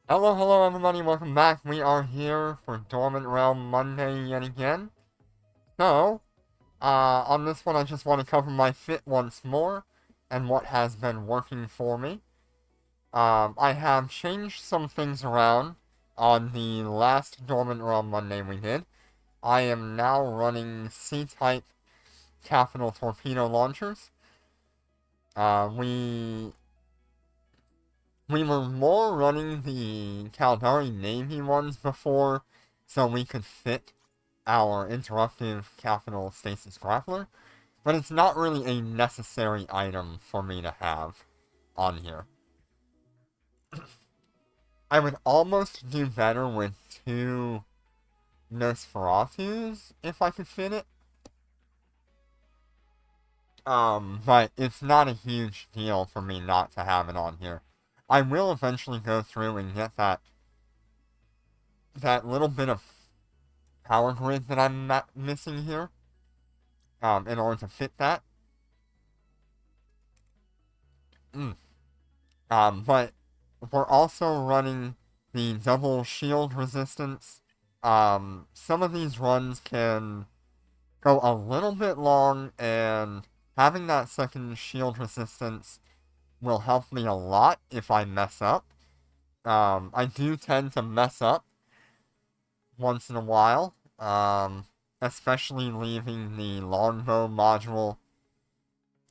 Hello everybody, welcome back. We are here for Dormant Realm Monday yet again. So, on this one I just want to cover my fit once more, and what has been working for me. I have changed some things around on the last Dormant Realm Monday we did. I am now running C-type capital torpedo launchers. We were more running the Caldari Navy ones before, so we could fit our interruptive capital stasis grappler, but it's not really a necessary item for me to have on here. I would almost do better with two Nosferatus if I could fit it. But it's not a huge deal for me not to have it on here. I will eventually go through and get that little bit of power grid that I'm missing here, in order to fit that. Mm. But we're also running the double shield resistance. Some of these runs can go a little bit long, and having that second shield resistance will help me a lot if I mess up. I do tend to mess up once in a while, especially leaving the longbow module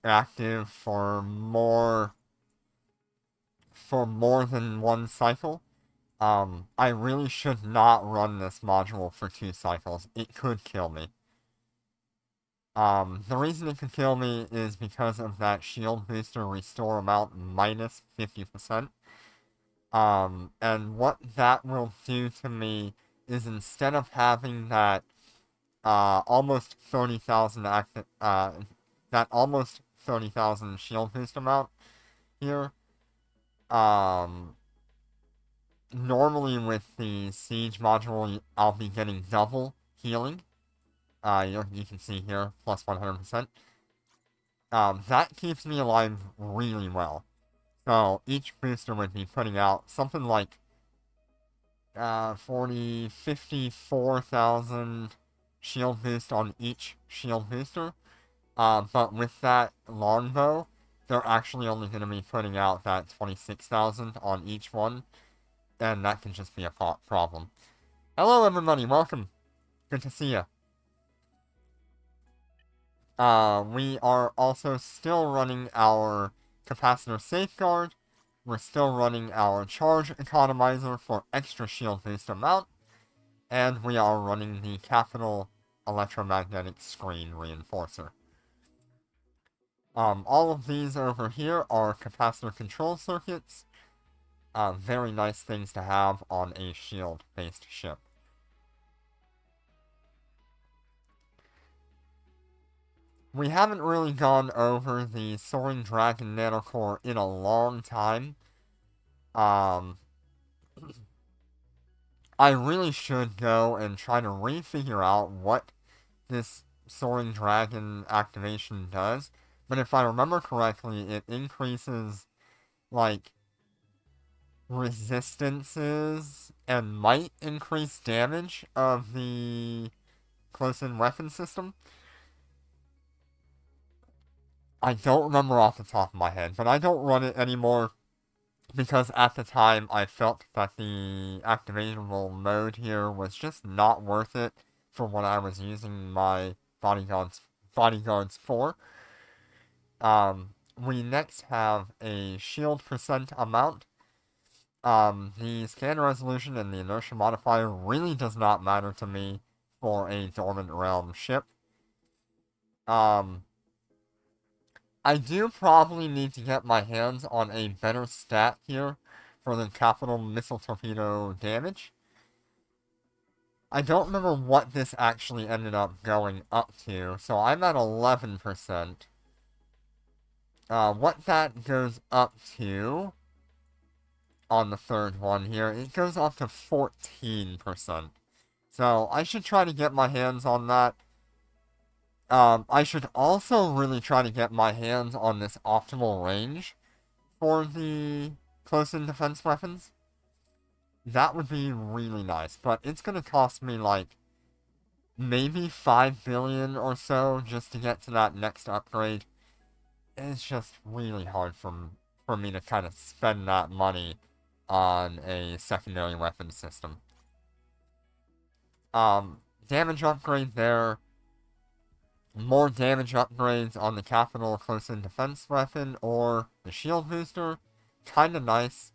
active for more than one cycle. I really should not run this module for 2 cycles. It could kill me. The reason it could kill me is because of that shield booster restore amount minus 50%. And what that will do to me is instead of having that almost 30,000 that almost 30,000 shield boost amount here, um, normally with the siege module, I'll be getting double healing. You can see here, plus 100%. That keeps me alive really well. So each booster would be putting out something like 54,000 shield boost on each shield booster. But with that longbow, they're actually only going to be putting out that 26,000 on each one, and that can just be a problem. Hello everybody, welcome. Good to see you. We are also still running our capacitor safeguard. We're still running our charge economizer for extra shield boost amount. And we are running the capital electromagnetic screen reinforcer. All of these over here are capacitor control circuits. Very nice things to have on a shield-based ship. We haven't really gone over the Soaring Dragon Nanocore in a long time. I really should go and try to refigure out what this Soaring Dragon activation does. But if I remember correctly, it increases, like, resistances and might increase damage of the close-in weapon system. I don't remember off the top of my head, but I don't run it anymore because at the time I felt that the activatable mode here was just not worth it for what I was using my bodyguards for. We next have a shield percent amount. The scan resolution and the inertia modifier really does not matter to me for a Dormant Realm ship. I do probably need to get my hands on a better stat here for the capital missile torpedo damage. I don't remember what this actually ended up going up to, so I'm at 11%. What that goes up to on the third one here, it goes up to 14%. So I should try to get my hands on that. I should also really try to get my hands on this optimal range for the close-in defense weapons. That would be really nice, but it's gonna cost me like maybe 5 billion or so just to get to that next upgrade. It's just really hard for me to kind of spend that money on a secondary weapon system. Damage upgrade there. More damage upgrades on the capital close-in defense weapon or the shield booster. Kinda nice.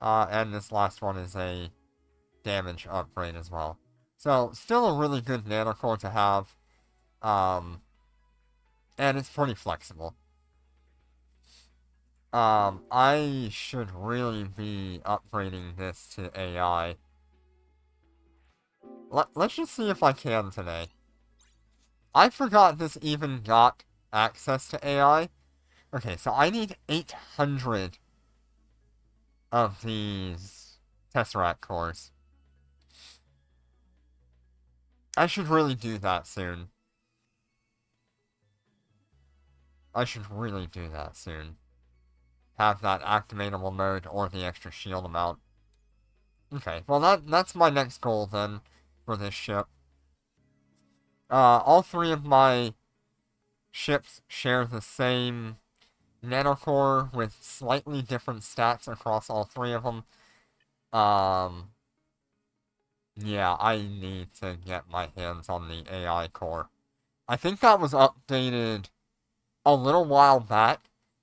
And this last one is a damage upgrade as well. So, still a really good nanocore to have. And it's pretty flexible. I should really be upgrading this to AI. Let's just see if I can today. I forgot this even got access to AI. Okay, so I need 800 of these Tesseract cores. I should really do that soon. Have that activatable mode or the extra shield amount. Okay, well that's my next goal then for this ship. All three of my ships share the same nanocore with slightly different stats across all three of them. Yeah, I need to get my hands on the AI core. I think that was updated a little while back,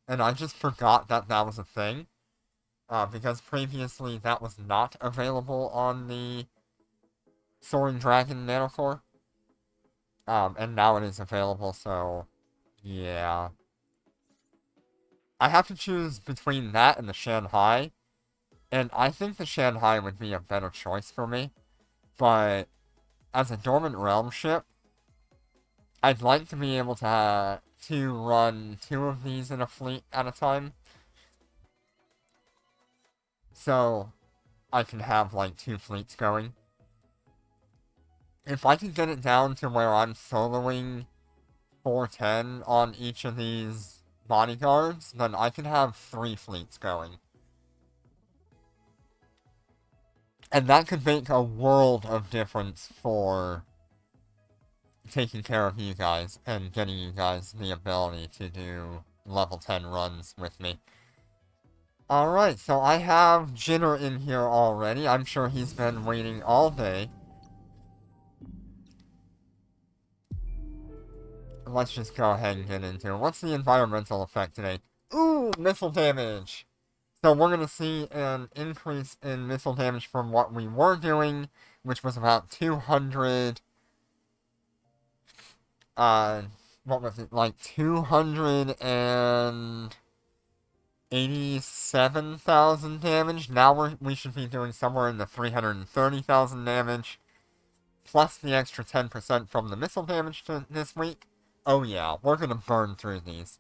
and I just forgot that that was a thing. Because previously that was not available on the Soaring Dragon nanocore. And now it is available, so yeah. I have to choose between that and the Shanghai, and I think the Shanghai would be a better choice for me. But as a Dormant Realm ship, I'd like to be able to run 2 of these in a fleet at a time. So I can have like 2 fleets going. If I could get it down to where I'm soloing 410 on each of these bodyguards, then I can have 3 fleets going. And that could make a world of difference for taking care of you guys and getting you guys the ability to do level 10 runs with me. Alright, so I have Jinner in here already. I'm sure he's been waiting all day. Let's just go ahead and get into it. What's the environmental effect today? Ooh, missile damage! So we're going to see an increase in missile damage from what we were doing, which was about 200... what was it? Like 287,000 damage. Now we should be doing somewhere in the 330,000 damage. Plus the extra 10% from the missile damage this week. Oh yeah, we're gonna burn through these.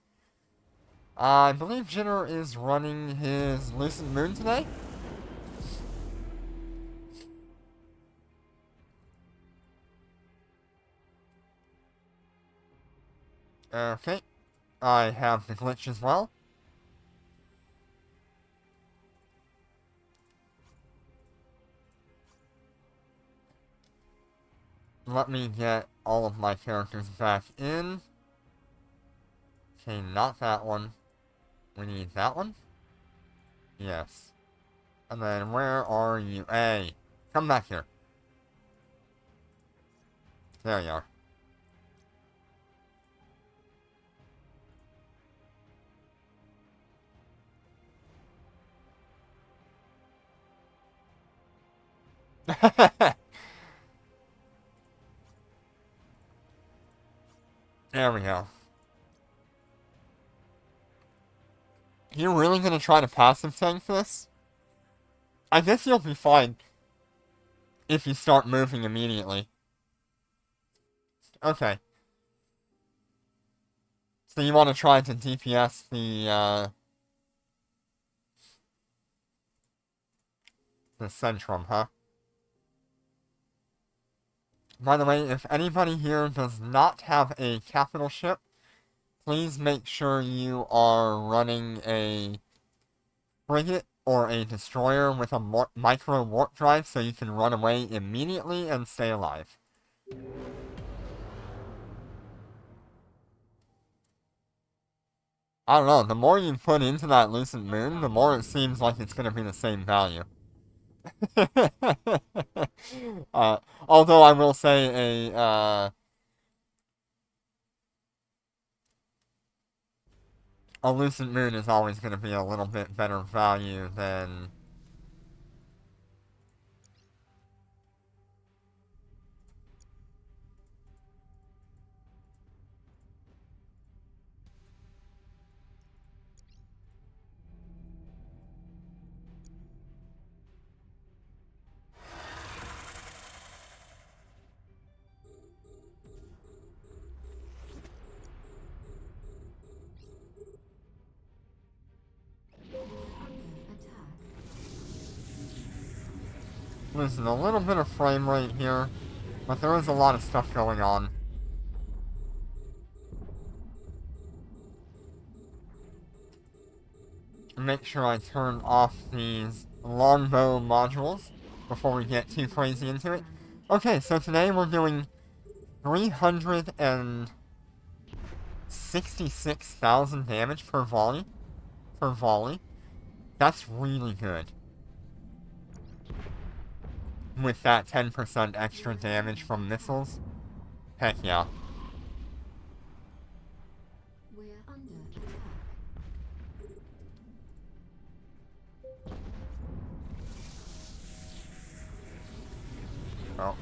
I believe Jinner is running his Lucid Moon today. Okay. I have the glitch as well. Let me get all of my characters back in. Okay, not that one. We need that one? Yes. And then where are you? Hey, come back here. There you are. There we go. You really gonna try to passive tank this? I guess you'll be fine if you start moving immediately. Okay. So you want to try to DPS the Centrum, huh? By the way, if anybody here does not have a capital ship, please make sure you are running a frigate or a destroyer with a micro warp drive so you can run away immediately and stay alive. I don't know, the more you put into that Lucent Moon, the more it seems like it's going to be the same value. Although I will say a Lucent Moon is always going to be a little bit better value than... Losing a little bit of frame rate here, but there is a lot of stuff going on. Make sure I turn off these longbow modules before we get too crazy into it. Okay, so today we're doing 366,000 damage per volley. That's really good. With that 10% extra damage from missiles. Heck yeah. We're under attack. Oh.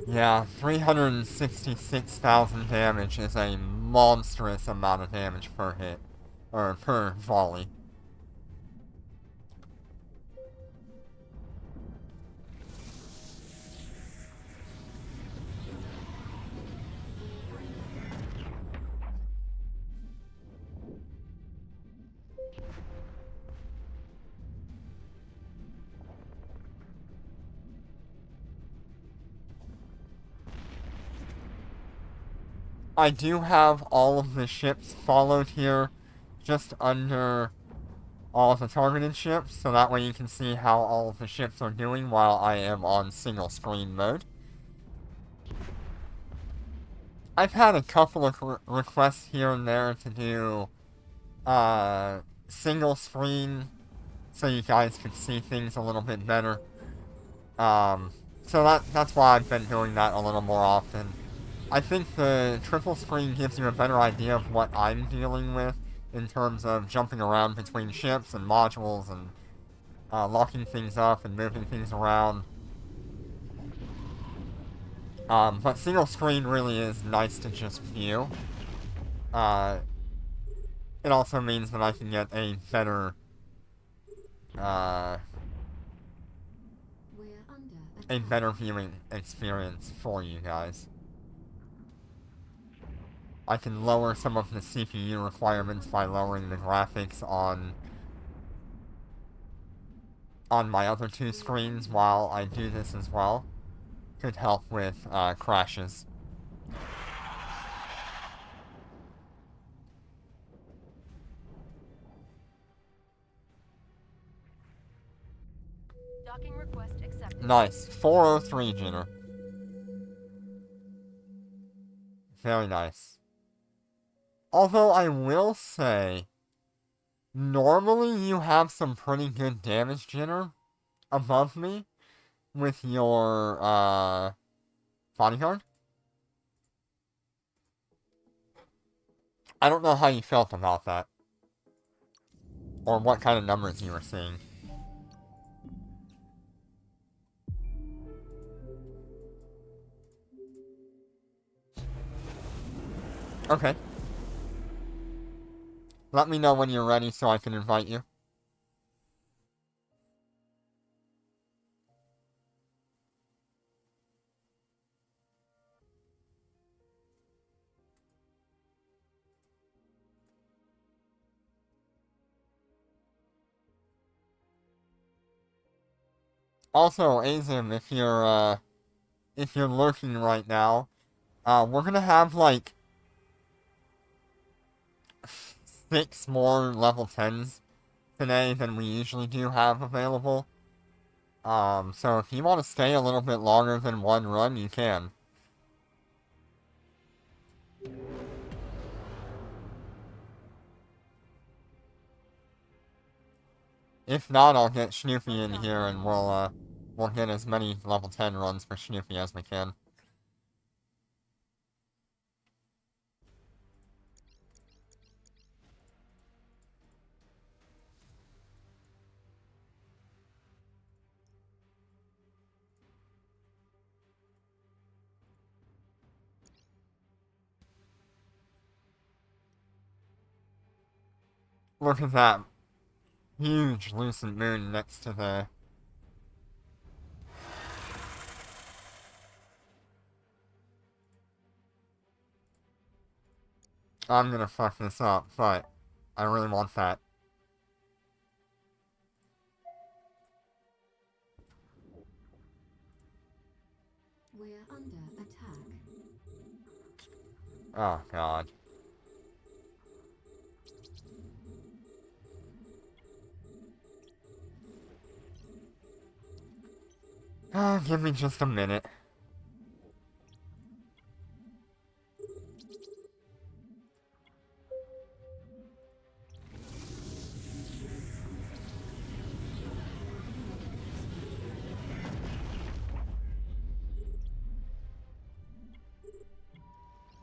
Yeah, 366,000 damage is a monstrous amount of damage per hit. Or per volley. I do have all of the ships followed here just under all of the targeted ships, so that way you can see how all of the ships are doing while I am on single screen mode. I've had a couple of requests here and there to do single screen so you guys could see things a little bit better. So that's why I've been doing that a little more often. I think the triple screen gives you a better idea of what I'm dealing with in terms of jumping around between ships and modules and locking things up and moving things around. But single screen really is nice to just view. It also means that I can get a better viewing experience for you guys. I can lower some of the CPU requirements by lowering the graphics on my other two screens while I do this as well. Could help with crashes. Docking request accepted. Nice. 403, Jenner. Very nice. Although I will say, normally you have some pretty good damage, Jenner, above me with your bodyguard. I don't know how you felt about that. Or what kind of numbers you were seeing. Okay. Let me know when you're ready so I can invite you. Also, Azim, if you're lurking right now, we're gonna have like 6 more level 10s today than we usually do have available. So if you want to stay a little bit longer than one run, you can. If not, I'll get Snoopy in here and we'll get as many level 10 runs for Snoopy as we can. Look at that huge lucent moon next to the... I'm gonna fuck this up, but I really want that. We're under attack. Oh, God. Give me just a minute.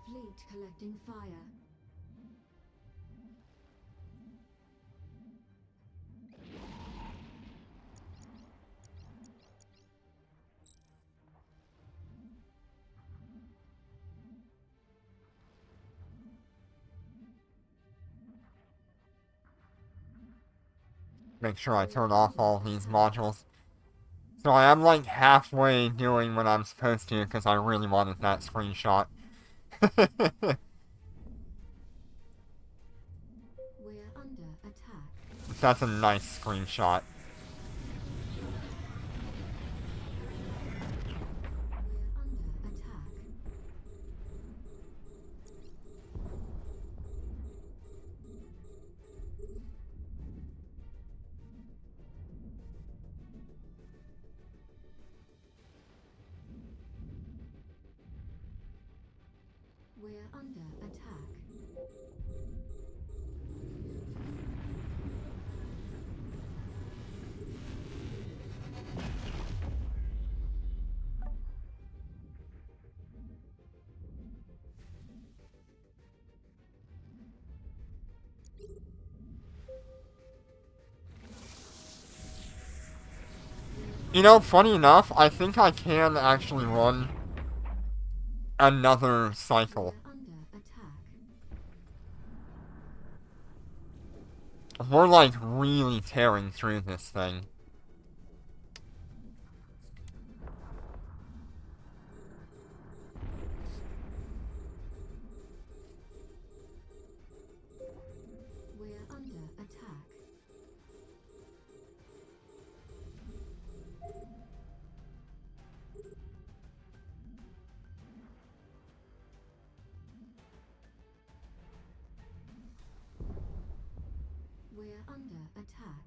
Fleet collecting fire. Make sure I turn off all these modules. So I am like halfway doing what I'm supposed to because I really wanted that screenshot. We're under attack. That's a nice screenshot. We're under attack. We're under attack. You know, funny enough, I think I can actually run another cycle. We're under attack. We're like really tearing through this thing. We're under attack. We're under attack.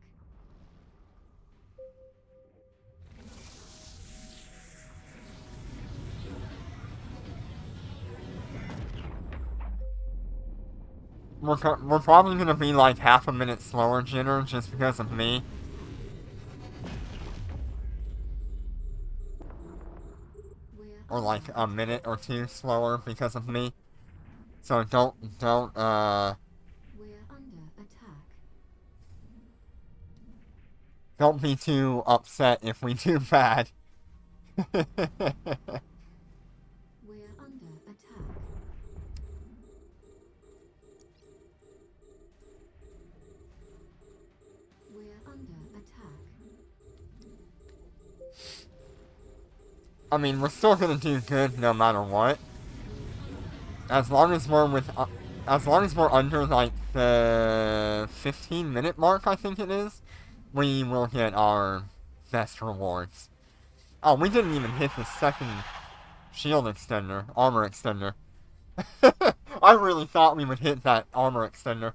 We're probably gonna be like half a minute slower, Jitter, just because of me. We're Or under like a minute or two slower because of me. So don't, We're under attack. don't be too upset if we do bad. We're under attack. We're under attack. I mean, we're still gonna do good no matter what. As long as we're as long as we're under like the 15-minute mark, I think it is, we will get our best rewards. Oh, we didn't even hit the second shield extender, armor extender. I really thought we would hit that armor extender.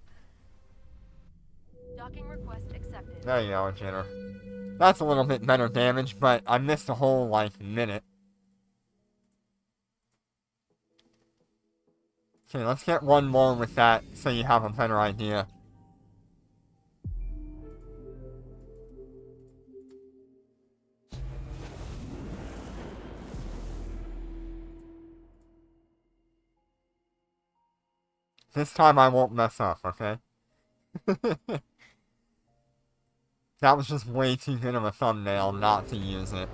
Docking request accepted. There you go, Jenner. That's a little bit better damage, but I missed a whole, like, minute. Okay, let's get one more with that so you have a better idea. This time I won't mess up, okay? That was just way too good of a thumbnail not to use it.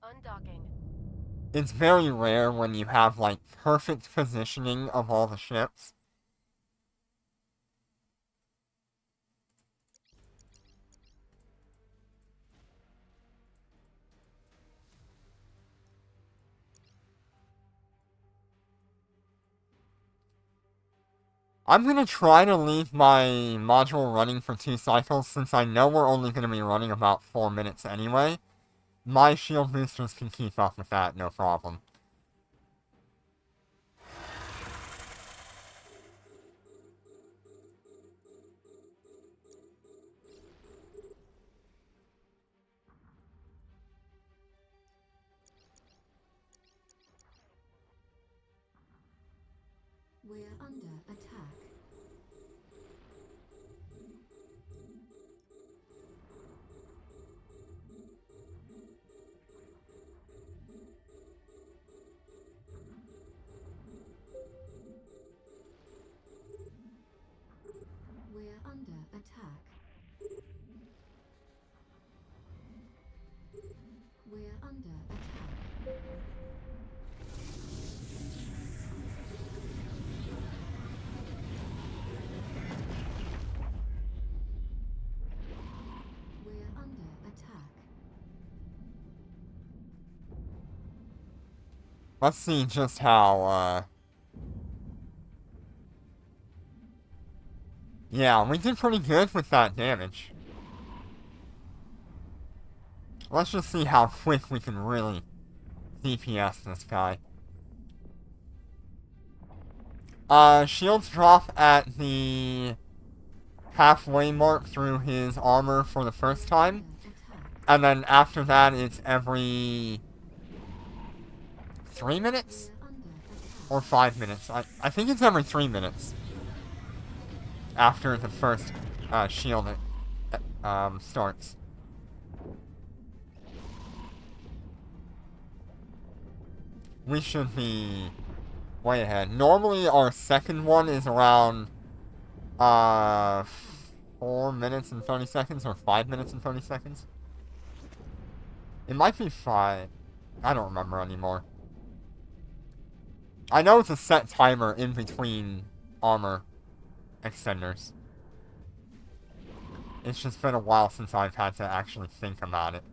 Undocking. It's very rare when you have, like, perfect positioning of all the ships. I'm gonna try to leave my module running for 2 cycles since I know we're only gonna be running about 4 minutes anyway. My shield boosters can keep up with that, no problem. We're under attack. We're under attack. We're under attack. We're under attack. Let's see just how, yeah, we did pretty good with that damage. Let's just see how quick we can really DPS this guy. Shields drop at the halfway mark through his armor for the first time. And then after that, it's every 3 minutes? Or 5 minutes. I think it's every 3 minutes. After the first shield starts. We should be way ahead. Normally our second one is around 4 minutes and 30 seconds or 5 minutes and 30 seconds. It might be 5. I don't remember anymore. I know it's a set timer in between armor extenders. It's just been a while since I've had to actually think about it.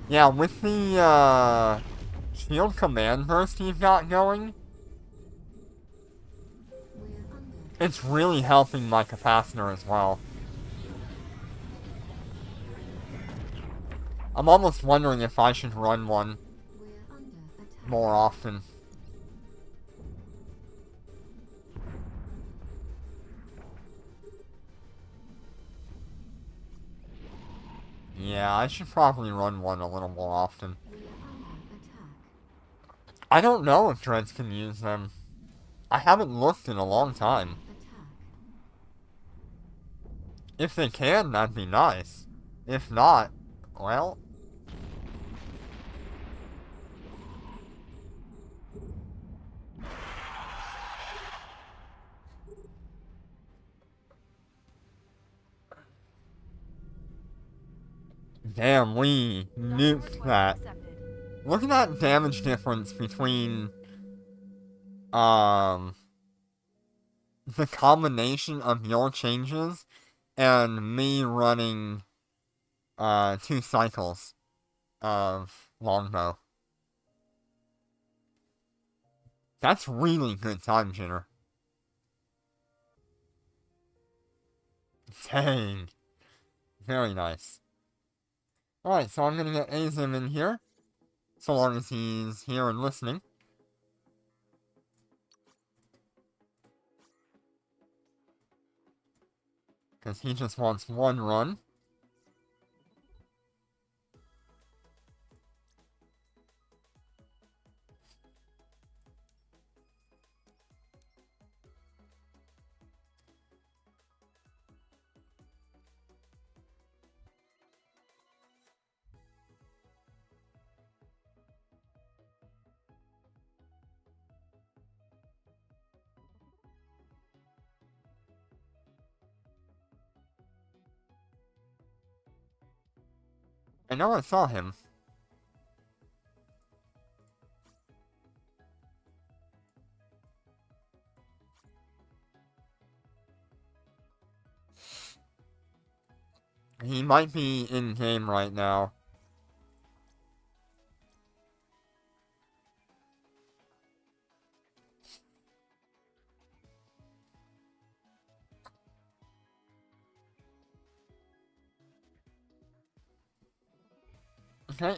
Yeah, with the shield command burst you've got going, it's really helping my capacitor as well. I'm almost wondering if I should run one more often. Yeah, I should probably run one a little more often. I don't know if Dreads can use them. I haven't looked in a long time. If they can, that'd be nice. If not, well... Damn, we nuked that. Look at that damage difference between, the combination of your changes and me running, 2 cycles of longbow. That's really good time jitter. Dang. Very nice. Alright, so I'm gonna get Azim in here. So long as he's here and listening. Because he just wants one run. I know I saw him. He might be in-game right now. Okay.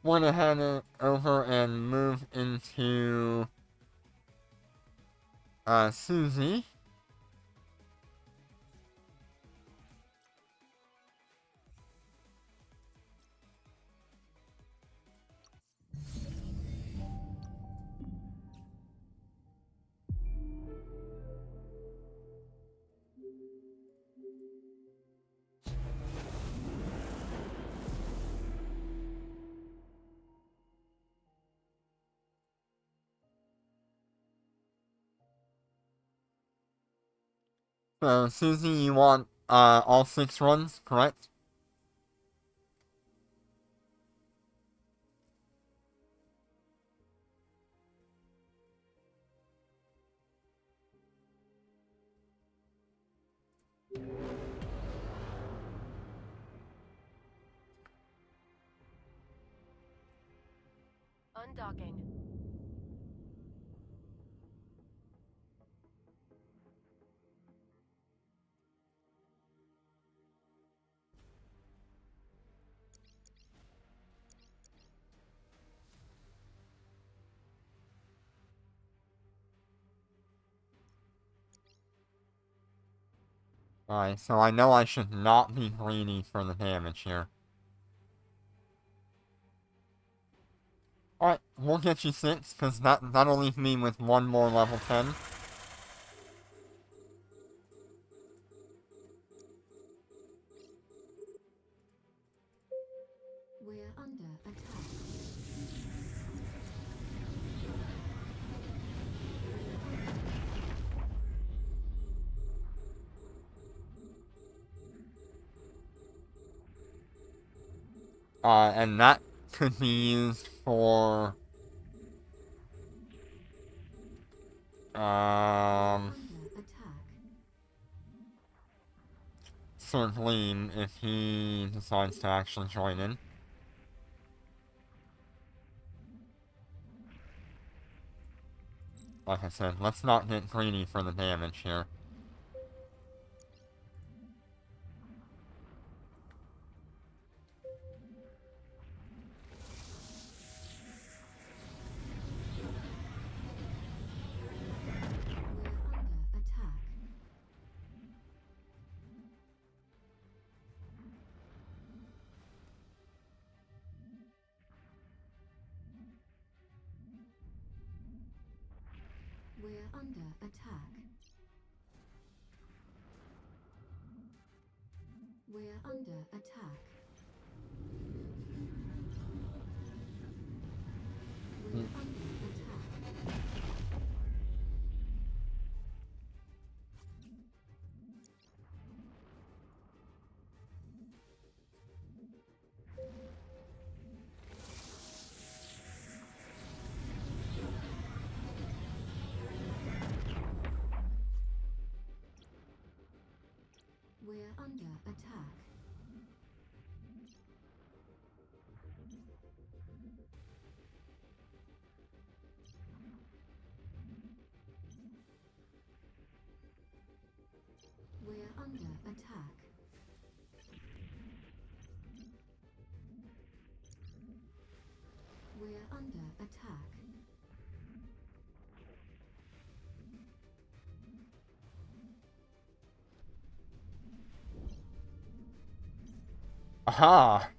Went ahead over and move into Susie. So Susie, you want all 6 runs, correct? Undocking. Alright, so I know I should not be greedy for the damage here. Alright, we'll get you 6, because that'll leave me with 1 more level 10. We're under attack. And that could be used for... Under attack. Sir Gleam, if he decides to actually join in. Like I said, let's not get greedy for the damage here. We're under attack. We're under attack. We're under attack. We're under attack. We're under attack. under attack. We're under attack. Aha!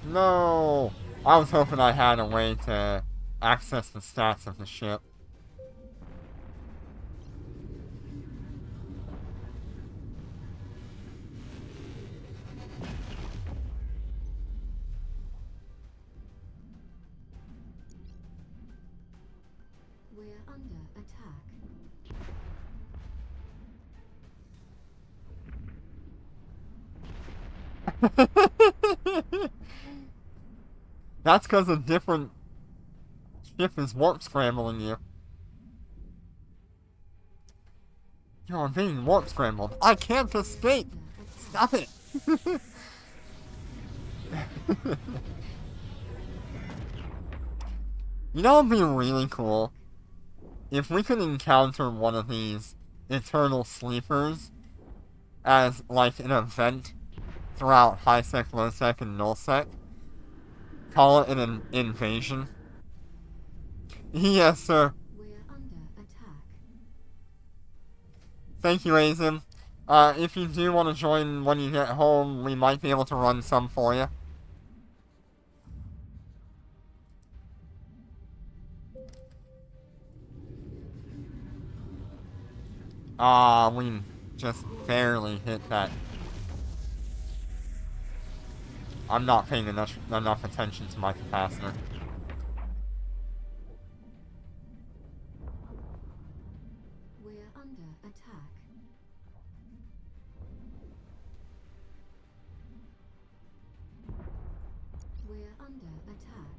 No! I was hoping I had a way to access the stats of the ship. We're under attack. That's because a different ship is warp scrambling you. You're being warp scrambled. I can't escape! Stop it! You know what would be really cool? If we could encounter one of these eternal sleepers as, like, an event throughout high sec, low sec, and null sec. Call it an invasion. Yes, sir. We're under attack. Thank you, Azim. If you do want to join when you get home, we might be able to run some for you. We just barely hit that. I'm not paying enough attention to my capacitor. We're under attack. We're under attack.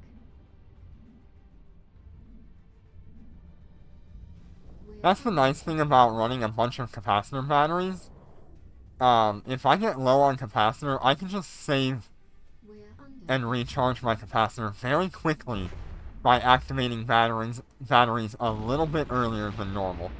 That's the nice thing about running a bunch of capacitor batteries. If I get low on capacitor, I can just save and recharge my capacitor very quickly by activating batteries a little bit earlier than normal.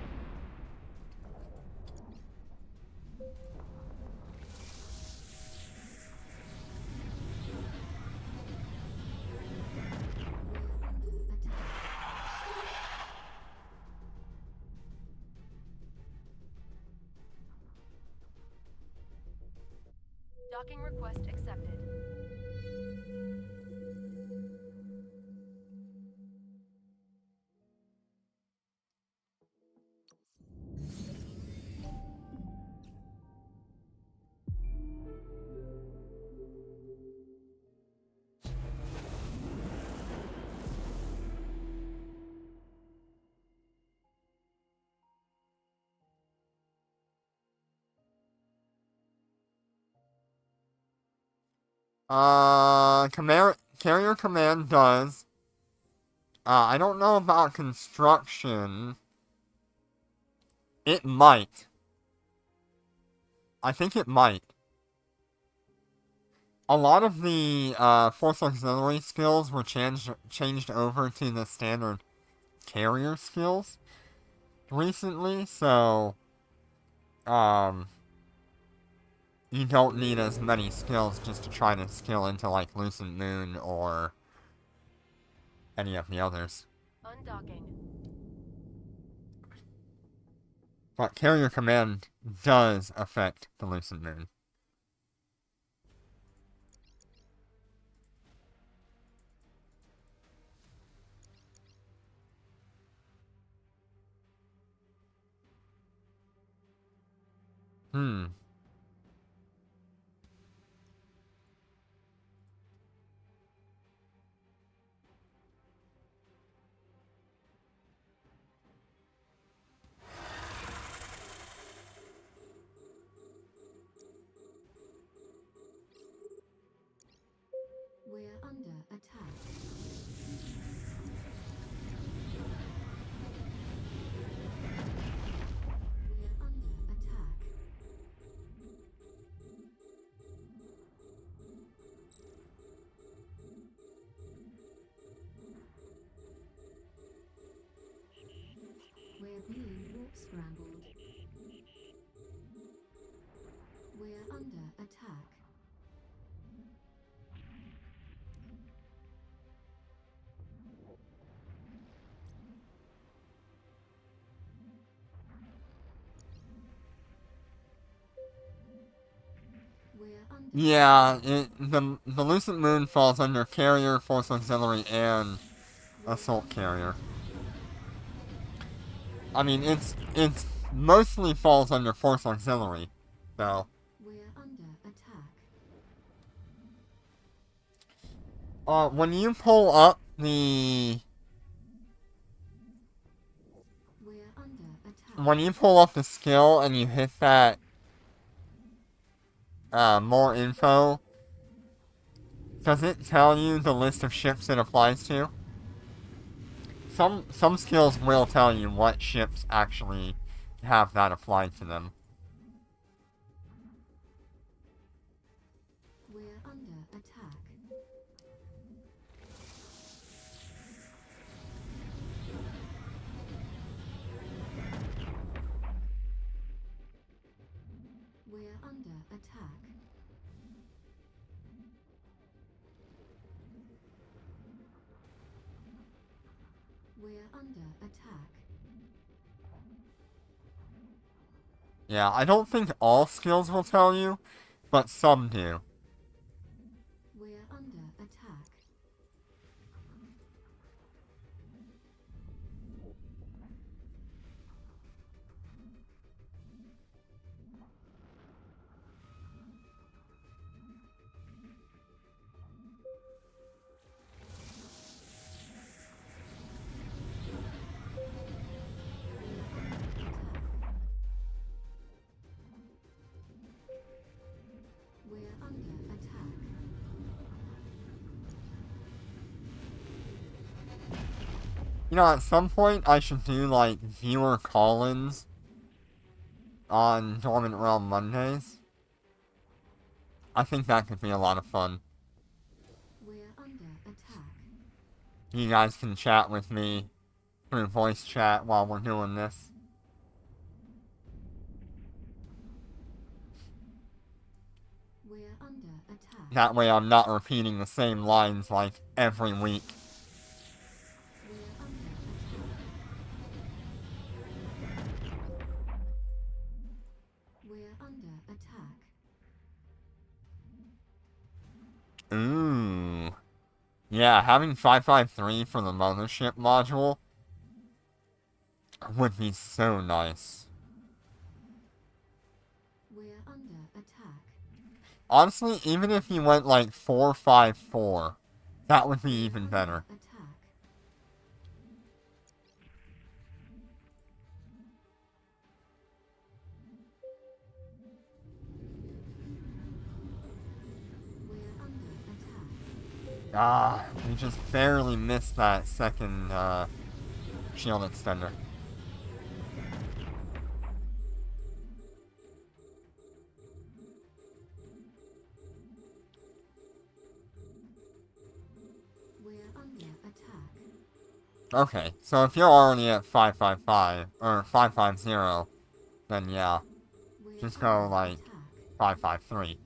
Docking request accepted. Carrier command does. I don't know about construction. It might. I think it might. A lot of the Force Auxiliary skills were changed over to the standard carrier skills recently, so you don't need as many skills just to try to skill into like Lucent Moon or any of the others. Undocking. But carrier command does affect the Lucent Moon. We're under attack. We're under attack. Scrambled. We're under attack. We're under Yeah, the Lucent Moon falls under Carrier, Force Auxiliary, and Assault Carrier. I mean, it's mostly falls under Force Auxiliary, so. We're under attack. When you pull up the We're under attack. when you pull up the skill and you hit that more info, does it tell you the list of ships it applies to? Some skills will tell you what ships actually have that applied to them. We're under attack. We're under attack. We're under attack. Yeah, I don't think all skills will tell you, but some do. We're under attack. We're under attack. You know, at some point I should do like viewer call-ins on Dormant Realm Mondays. I think that could be a lot of fun. We're under attack. You guys can chat with me through voice chat while we're doing this. We're under attack. That way I'm not repeating the same lines like every week. We're under attack. We're under attack. Ooh. Yeah, having 553 for the mothership module would be so nice. We're under attack. Honestly, even if you went like 454, that would be even better. Attack. We're under attack. Ah, we just barely missed that second shield extender. We're under attack. Okay, so if you're already at 555, or 550, then yeah, We're just go under like attack. 553.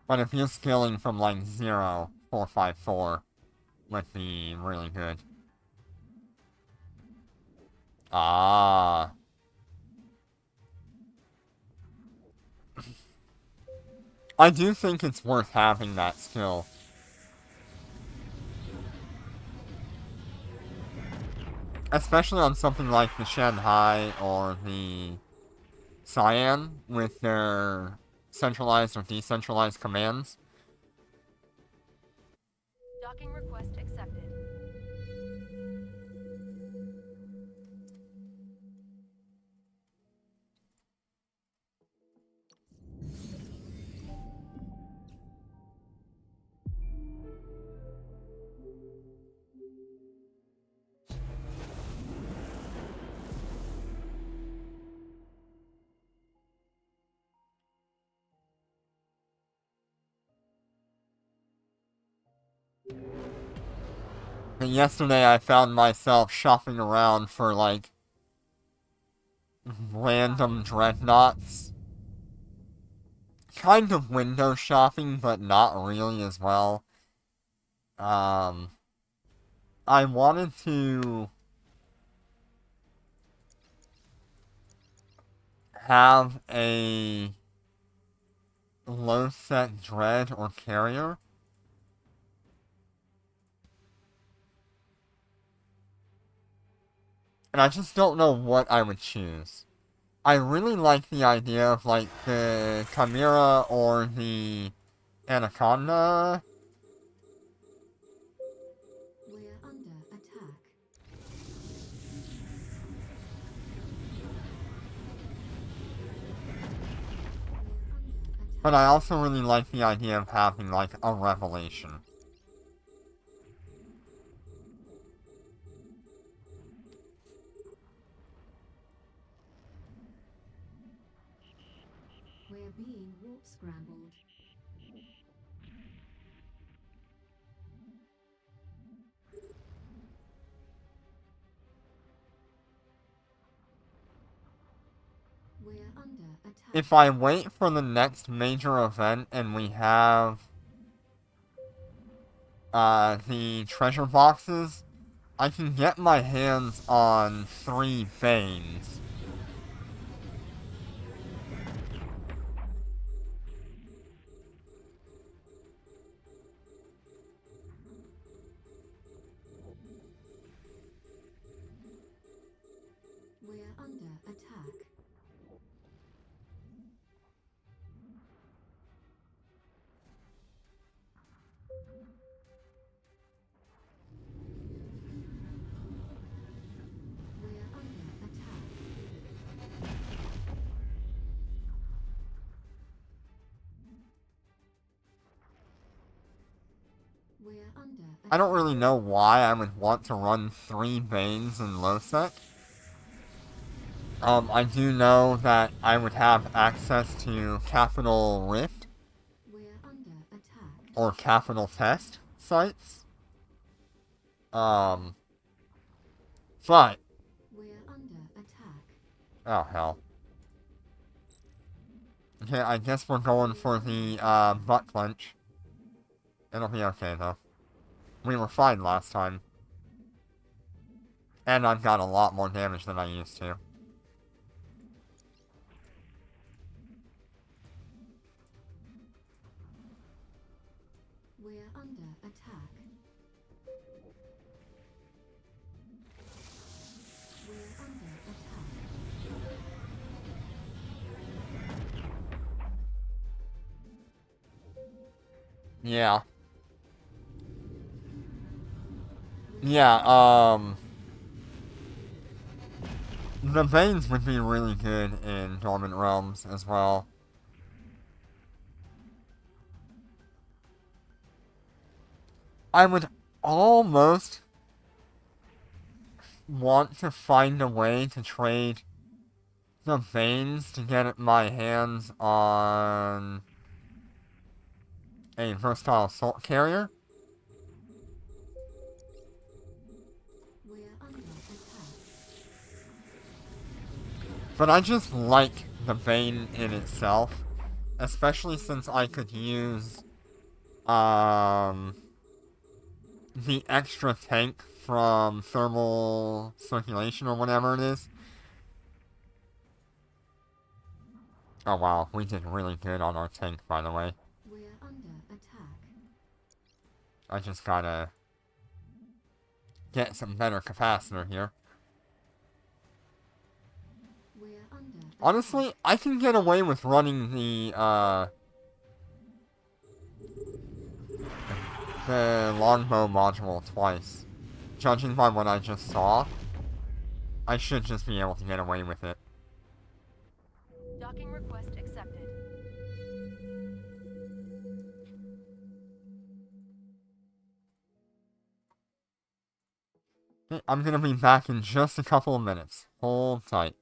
But if you're scaling from like 0, 454 would be really good. Ah. I do think it's worth having that skill. Especially on something like the Shanghai or the Cyan with their centralized or decentralized commands. Docking request accepted. But yesterday I found myself shopping around for, like, random dreadnoughts. Kind of window shopping, but not really as well. I wanted to have a low-set dread or carrier. And I just don't know what I would choose. I really like the idea of, like, the Chimera or the Anaconda. We're under attack. We're under attack. But I also really like the idea of having, like, a revelation. We're being warp scrambled. We're under attack. If I wait for the next major event and we have the treasure boxes, I can get my hands on 3 veins. We're under attack. We're under attack. We're under attack. I don't really know why I would want to run 3 veins in low sec. I do know that I would have access to Capital Rift We're under attack. or Capital Test sites. But, We're under attack. oh hell. Okay, I guess we're going for the, butt clench. It'll be okay, though. We were fine last time. And I've got a lot more damage than I used to. We're under attack. We're under attack. Yeah. Yeah, the veins would be really good in Dormant Realms as well. I would almost want to find a way to trade the veins to get my hands on a versatile assault carrier. We're under attack. But I just like the vein in itself, especially since I could use the extra tank from thermal circulation or whatever it is. Oh wow, we did really good on our tank, by the way. We're under attack. I just gotta get some better capacitor here. We're under attack. Honestly, I can get away with running the longbow module twice. Judging by what I just saw, I should just be able to get away with it. Docking request accepted. Okay, I'm gonna be back in just a couple of minutes. Hold tight.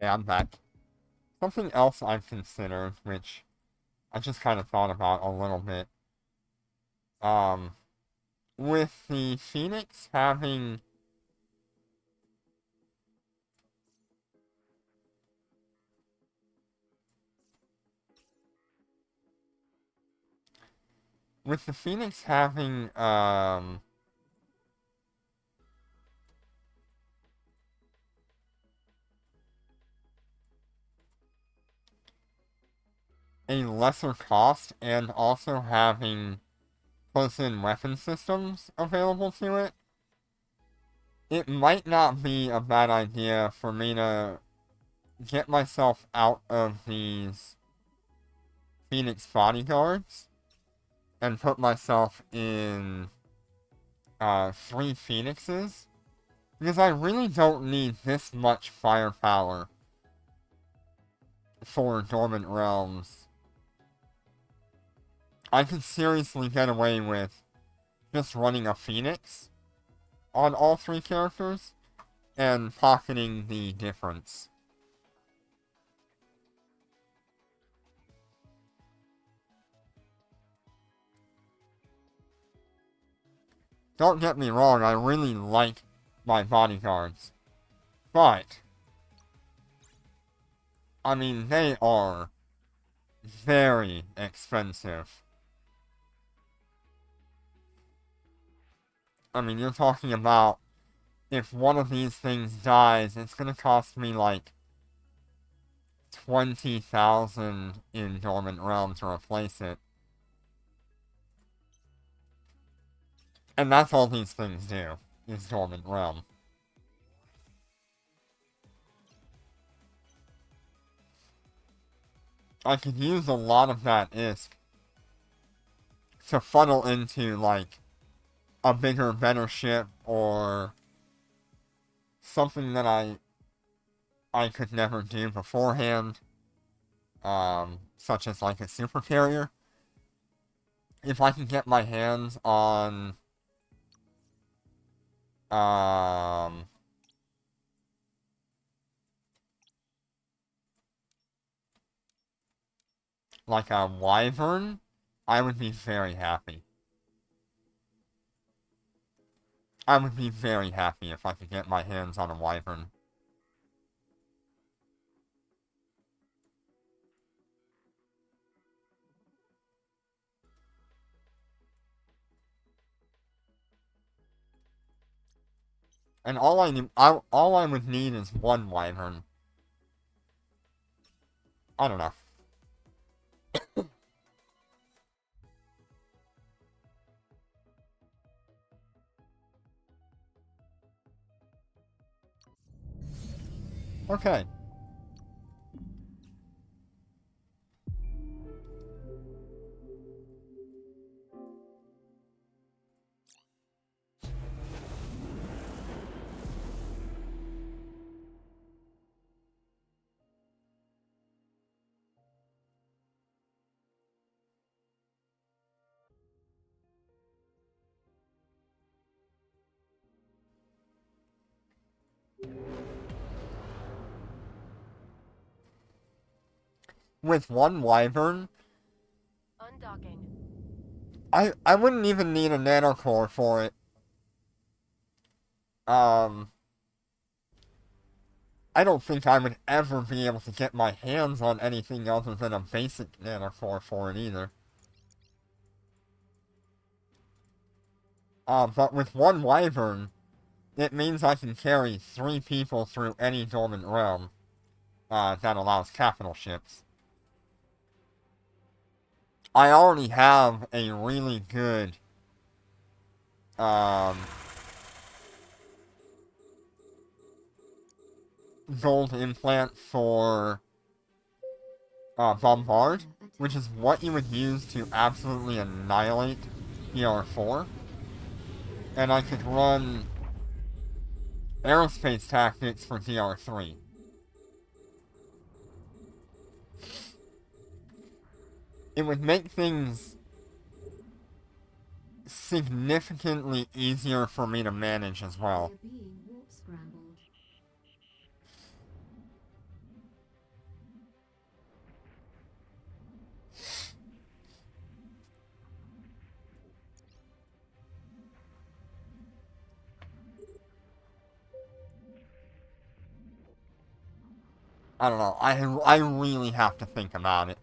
Yeah, I'm back. Something else I've considered, which I just kind of thought about a little bit. Um, with the Phoenix having with the Phoenix having a lesser cost and also having close-in weapon systems available to it, it might not be a bad idea for me to get myself out of these Phoenix bodyguards and put myself in 3 Phoenixes, because I really don't need this much firepower for Dormant Realms. I could seriously get away with just running a Phoenix on all 3 characters and pocketing the difference. Don't get me wrong, I really like my bodyguards. But, I mean, they are very expensive. I mean, you're talking about if one of these things dies, it's gonna cost me like 20,000 in Dormant Realm to replace it. And that's all these things do, is Dormant Realm. I could use a lot of that ISK to funnel into, like, a bigger, better ship, or something that I could never do beforehand, such as, like, a super carrier. If I can get my hands on, like a wyvern, I would be very happy. I would be very happy if I could get my hands on a wyvern. And all I would need is one wyvern. I don't know. Okay. With one wyvern, Undocking. I wouldn't even need a nanocore for it. I don't think I would ever be able to get my hands on anything other than a basic nanocore for it either. But with one wyvern, it means I can carry 3 people through any Dormant Realm, that allows capital ships. I already have a really good, gold implant for, Bombard, which is what you would use to absolutely annihilate DR4. And I could run aerospace tactics for DR3. It would make things significantly easier for me to manage as well. We're being warp scrambled. I don't know. I really have to think about it.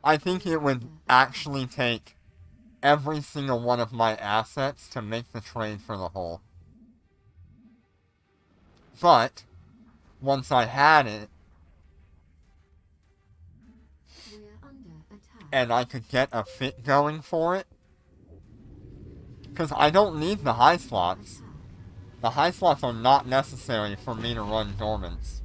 I think it would actually take every single one of my assets to make the trade for the whole. But, once I had it, We're under attack. and I could get a fit going for it, because I don't need the high slots. Attack. The high slots are not necessary for me to run Dormants.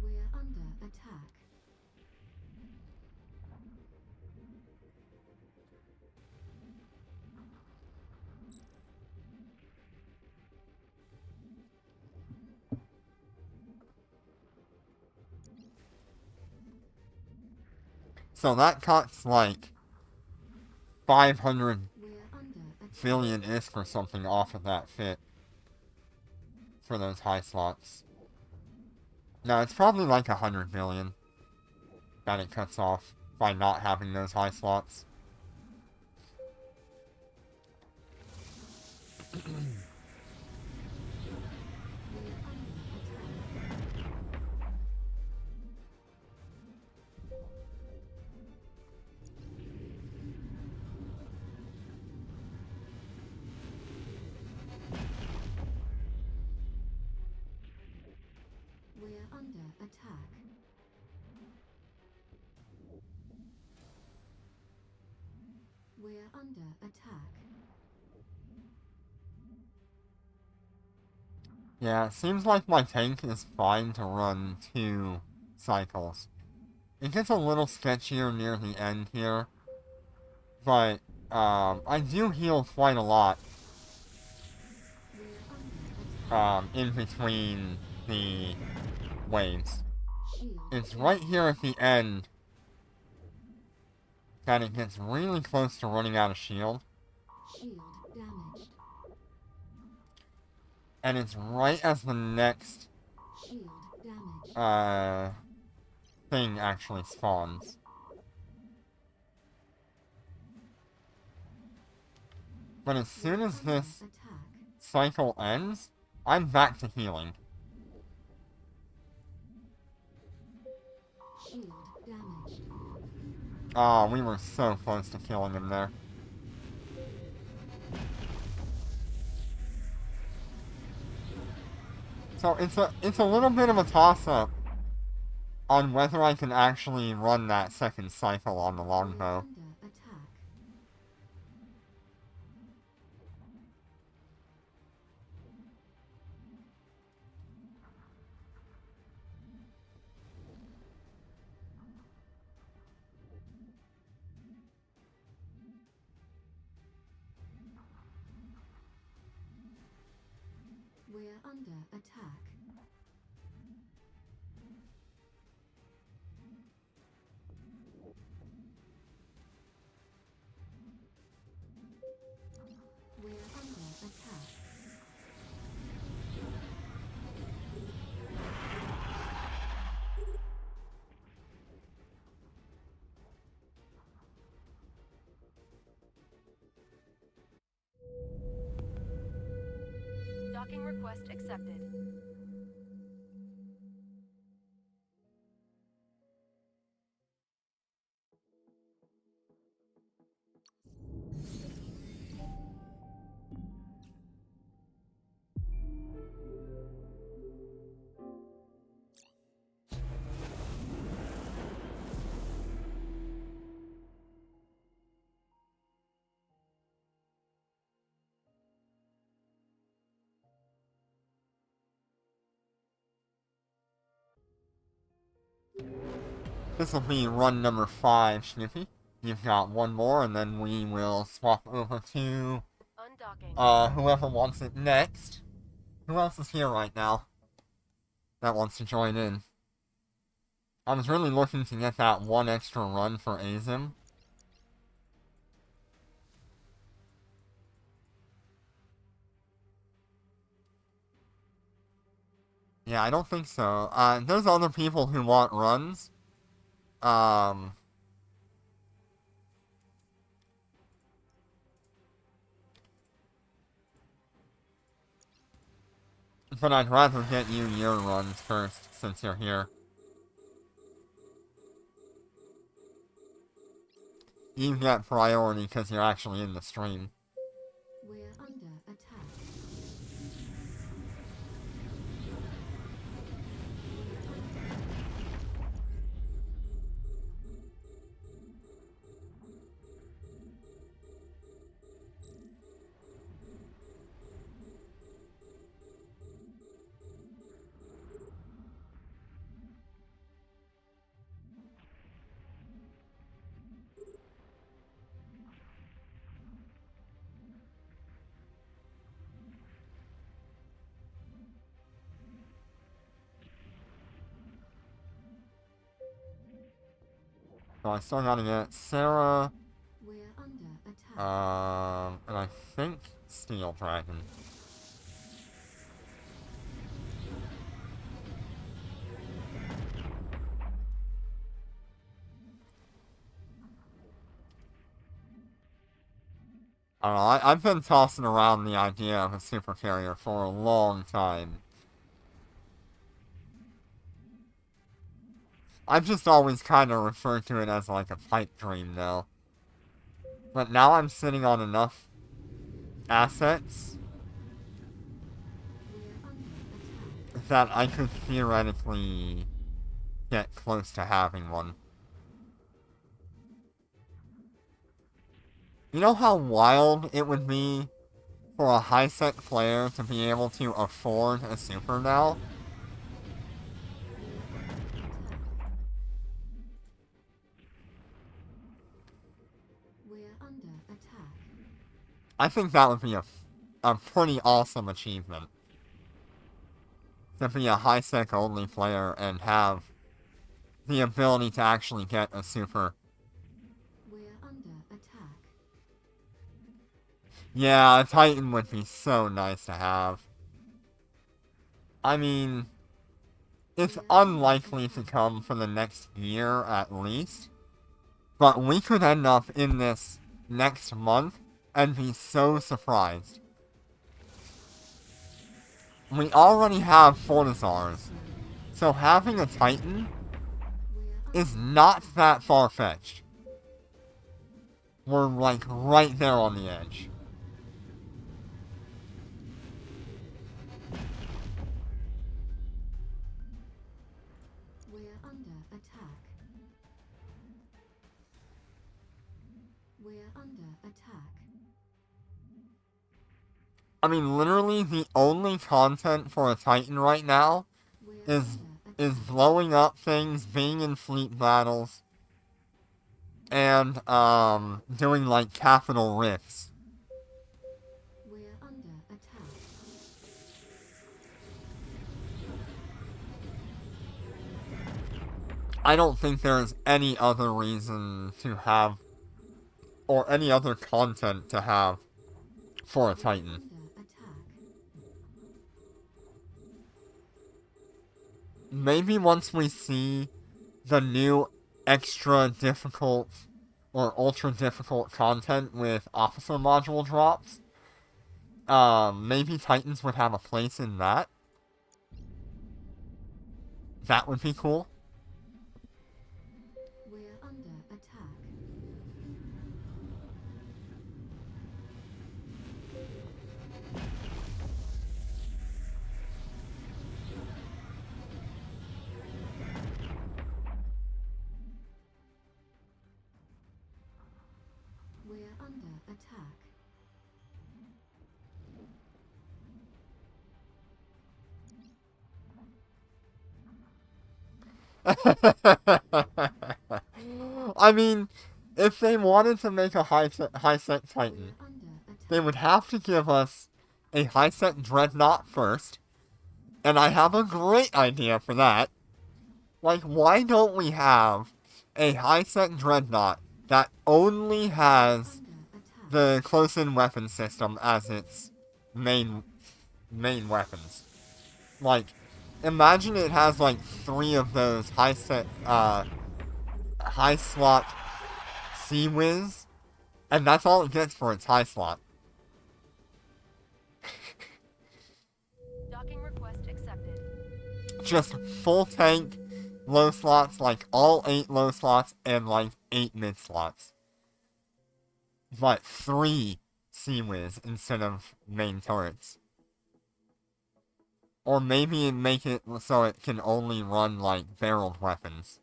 We're under attack. So that cuts like 500 We're under attack. billion ISK or something off of that fit for those high slots. No, it's probably like 100 billion that it cuts off by not having those high slots. We're under attack. We're under attack. We're under attack. Yeah, it seems like my tank is fine to run 2 cycles. It gets a little sketchier near the end here, but I do heal quite a lot We're under attack. in between the waves. Shield. It's right here at the end that it gets really close to running out of shield, Shield damaged. and it's right as the next Shield damaged. thing actually spawns. But as soon as this Attack. cycle ends, I'm back to healing. Shield damaged. Oh, we were so close to killing him there. So it's a little bit of a toss-up on whether I can actually run that second cycle on the We're longbow. under attack. We're under attack. We're under attack. Docking request accepted. This will be run number 5, Snoopy. You've got one more, and then we will swap over to Undocking. whoever wants it next. Who else is here right now that wants to join in? I was really looking to get that one extra run for Azim, Yeah, I don't think so. There's other people who want runs. Um, but I'd rather get you your runs first, since you're here. You get priority because you're actually in the stream. We're under attack. So I still gotta get Sarah, We're under attack. and I think Steel Dragon. I don't know, I've been tossing around the idea of a super carrier for a long time. I've just always kind of referred to it as like a pipe dream now. But now I'm sitting on enough assets We're under attack. that I could theoretically get close to having one. You know how wild it would be for a high-sec player to be able to afford a super now? We're under attack. I think that would be a pretty awesome achievement. To be a high-sec only player and have the ability to actually get a super. We're under attack. Yeah, a Titan would be so nice to have. I mean, it's unlikely to come for the next year at least, but we could end up in this next month and be so surprised. We already have Fortizars, so having a Titan We're is not that far-fetched. We're like right there on the edge. We're under attack. We're under attack. I mean, literally the only content for a Titan right now We're is under is attack. blowing up things, being in fleet battles, and doing like capital rifts. We're under attack. I don't think there's any other reason to have, or any other content to have, for a Titan. Under attack. Maybe once we see the new extra difficult or ultra difficult content with officer module drops, maybe Titans would have a place in that. That would be cool. We're under attack. We're under attack. I mean, if they wanted to make a high-sec Titan, We're under attack. they would have to give us a high-sec Dreadnought first, and I have a great idea for that. Like, why don't we have a high-sec Dreadnought that only has Under attack. the close-in weapon system as its main weapons? Like, imagine it has like 3 of those high slot Sea Whiz, and that's all it gets for its high slot. Docking request accepted. Just full tank low slots, like all 8 low slots and like 8 mid slots. But 3 Sea Whiz instead of main turrets. Or maybe make it so it can only run like barreled weapons.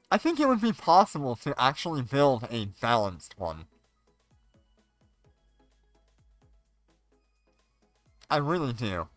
I think it would be possible to actually build a balanced one. I really do.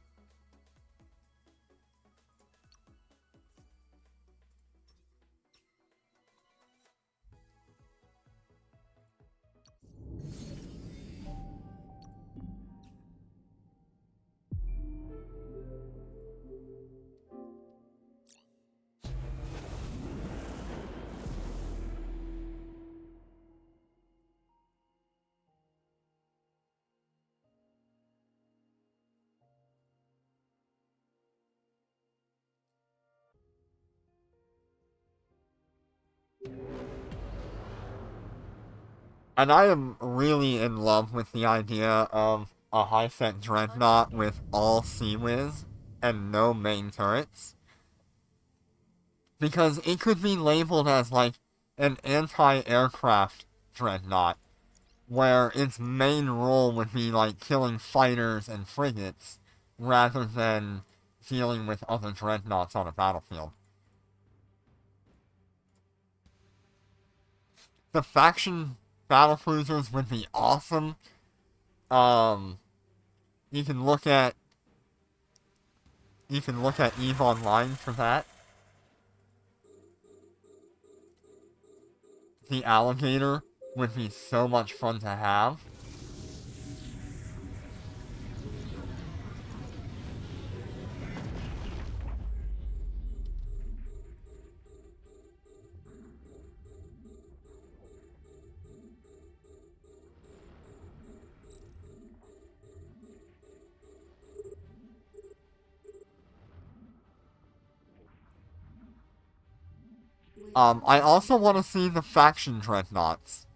And I am really in love with the idea of a high-set dreadnought with all Sea Whiz and no main turrets. Because it could be labeled as like an anti-aircraft dreadnought, where its main role would be like killing fighters and frigates, rather than dealing with other dreadnoughts on a battlefield. The faction battlecruisers would be awesome. You can look at EVE Online for that. The alligator would be so much fun to have. I also want to see the faction dreadnoughts.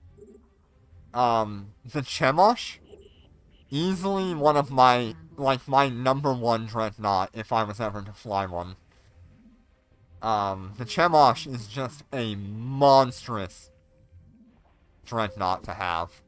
The Chemosh, easily one of my number 1 dreadnought if I was ever to fly one. The Chemosh is just a monstrous dreadnought to have.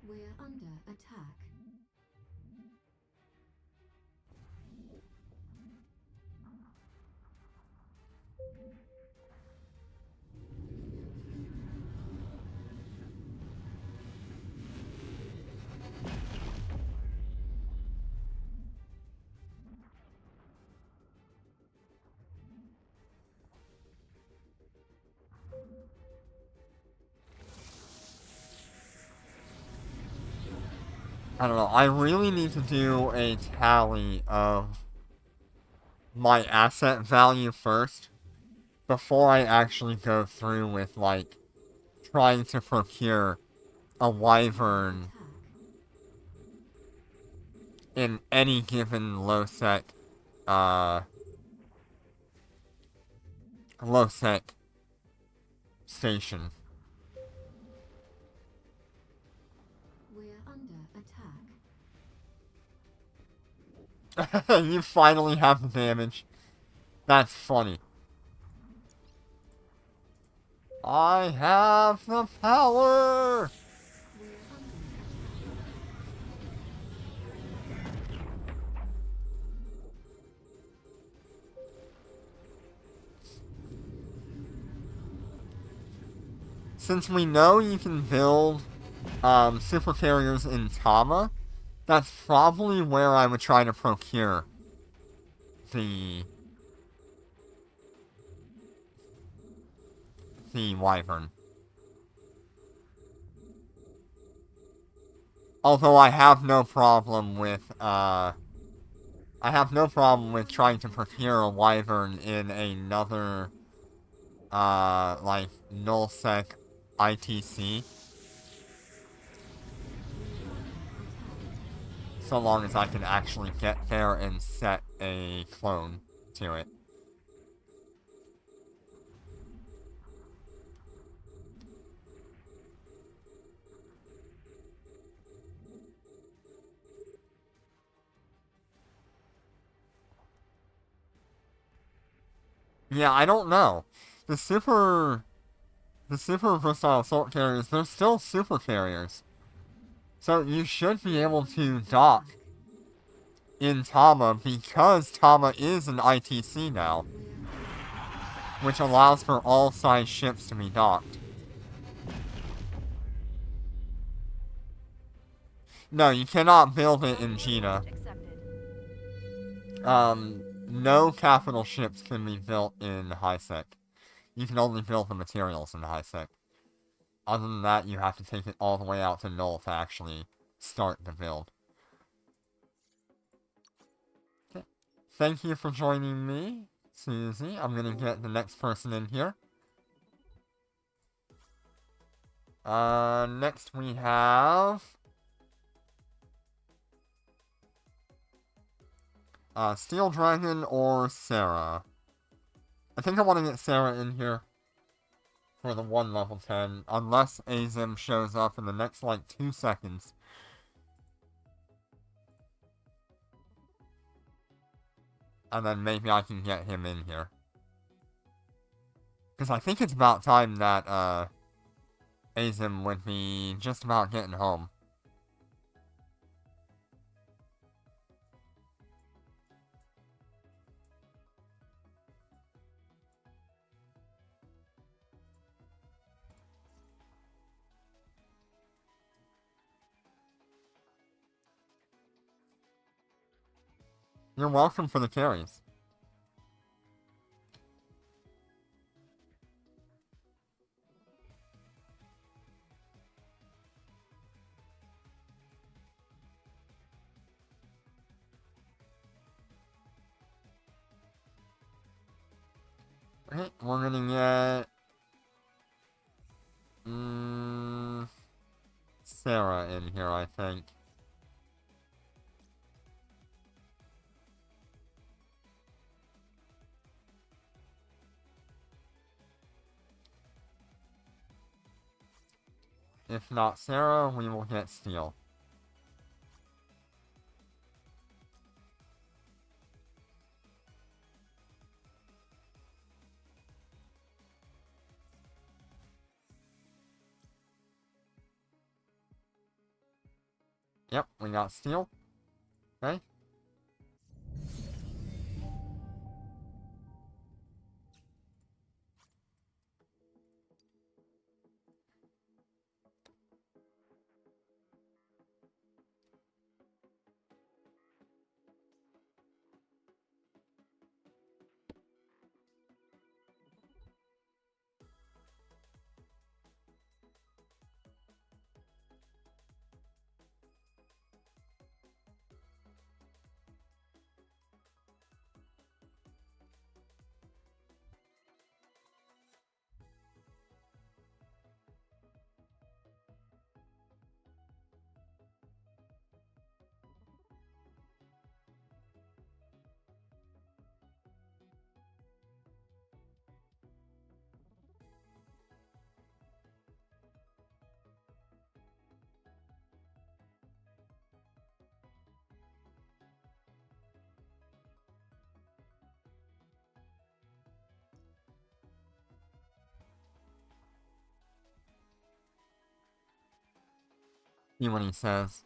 We're under attack. We're under attack. I don't know, I really need to do a tally of my asset value first, before I actually go through with, like, trying to procure a wyvern in any given low-sec station. We're under attack. You finally have the damage. That's funny. I have the power! We're under Since we know you can build super carriers in Tama, that's probably where I would try to procure the wyvern. Although I have no problem with, trying to procure a wyvern in another, like, nullsec ITC. So long as I can actually get there and set a clone to it. Yeah, I don't know. The super versatile assault carriers, they're still super carriers. So you should be able to dock in Tama because Tama is an ITC now, which allows for all size ships to be docked. No, you cannot build it in Gina. No capital ships can be built in HiSec. You can only build the materials in HiSec. Other than that, you have to take it all the way out to Null to actually start the build. Okay. Thank you for joining me, Susie. I'm gonna get the next person in here. Next we have... Steel Dragon or Sarah. I think I want to get Sarah in here for the 1 level 10, unless Azim shows up in the next, like, 2 seconds. And then maybe I can get him in here. Because I think it's about time that, Azim would be just about getting home. You're welcome for the carries. Okay, we're gonna get... Sarah in here, I think. If not Sarah, we will get Steel. Yep, we got Steel. Okay. See what he says.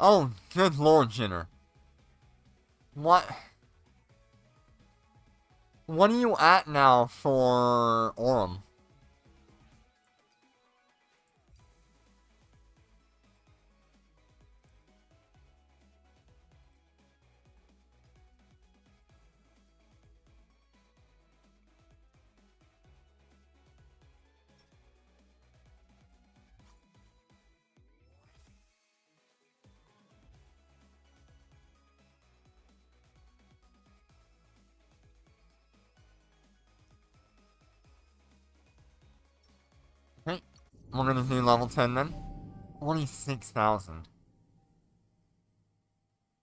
Oh, good lord, Jinner. What? What are you at now for Orem? we're gonna do level 10 then. 46,000.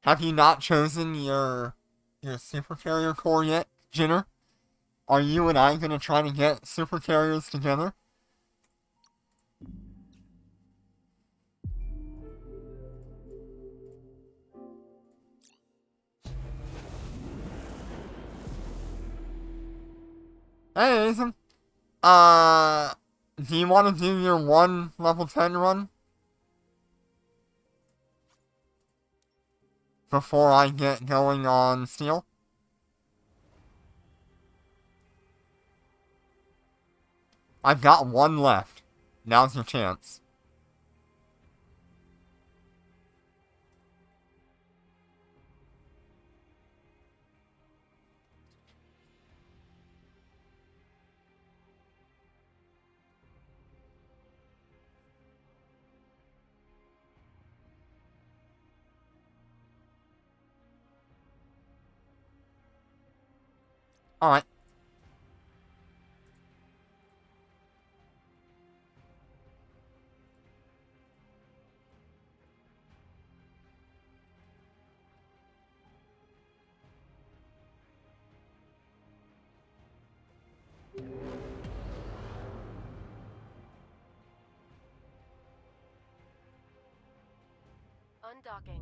Have you not chosen your super carrier core yet, Jinner? Are you and I gonna try to get super carriers together? Hey, Asim. Do you want to do your one level 10 run? Before I get going on steel? I've got one left. Now's your chance. Alright. Undocking.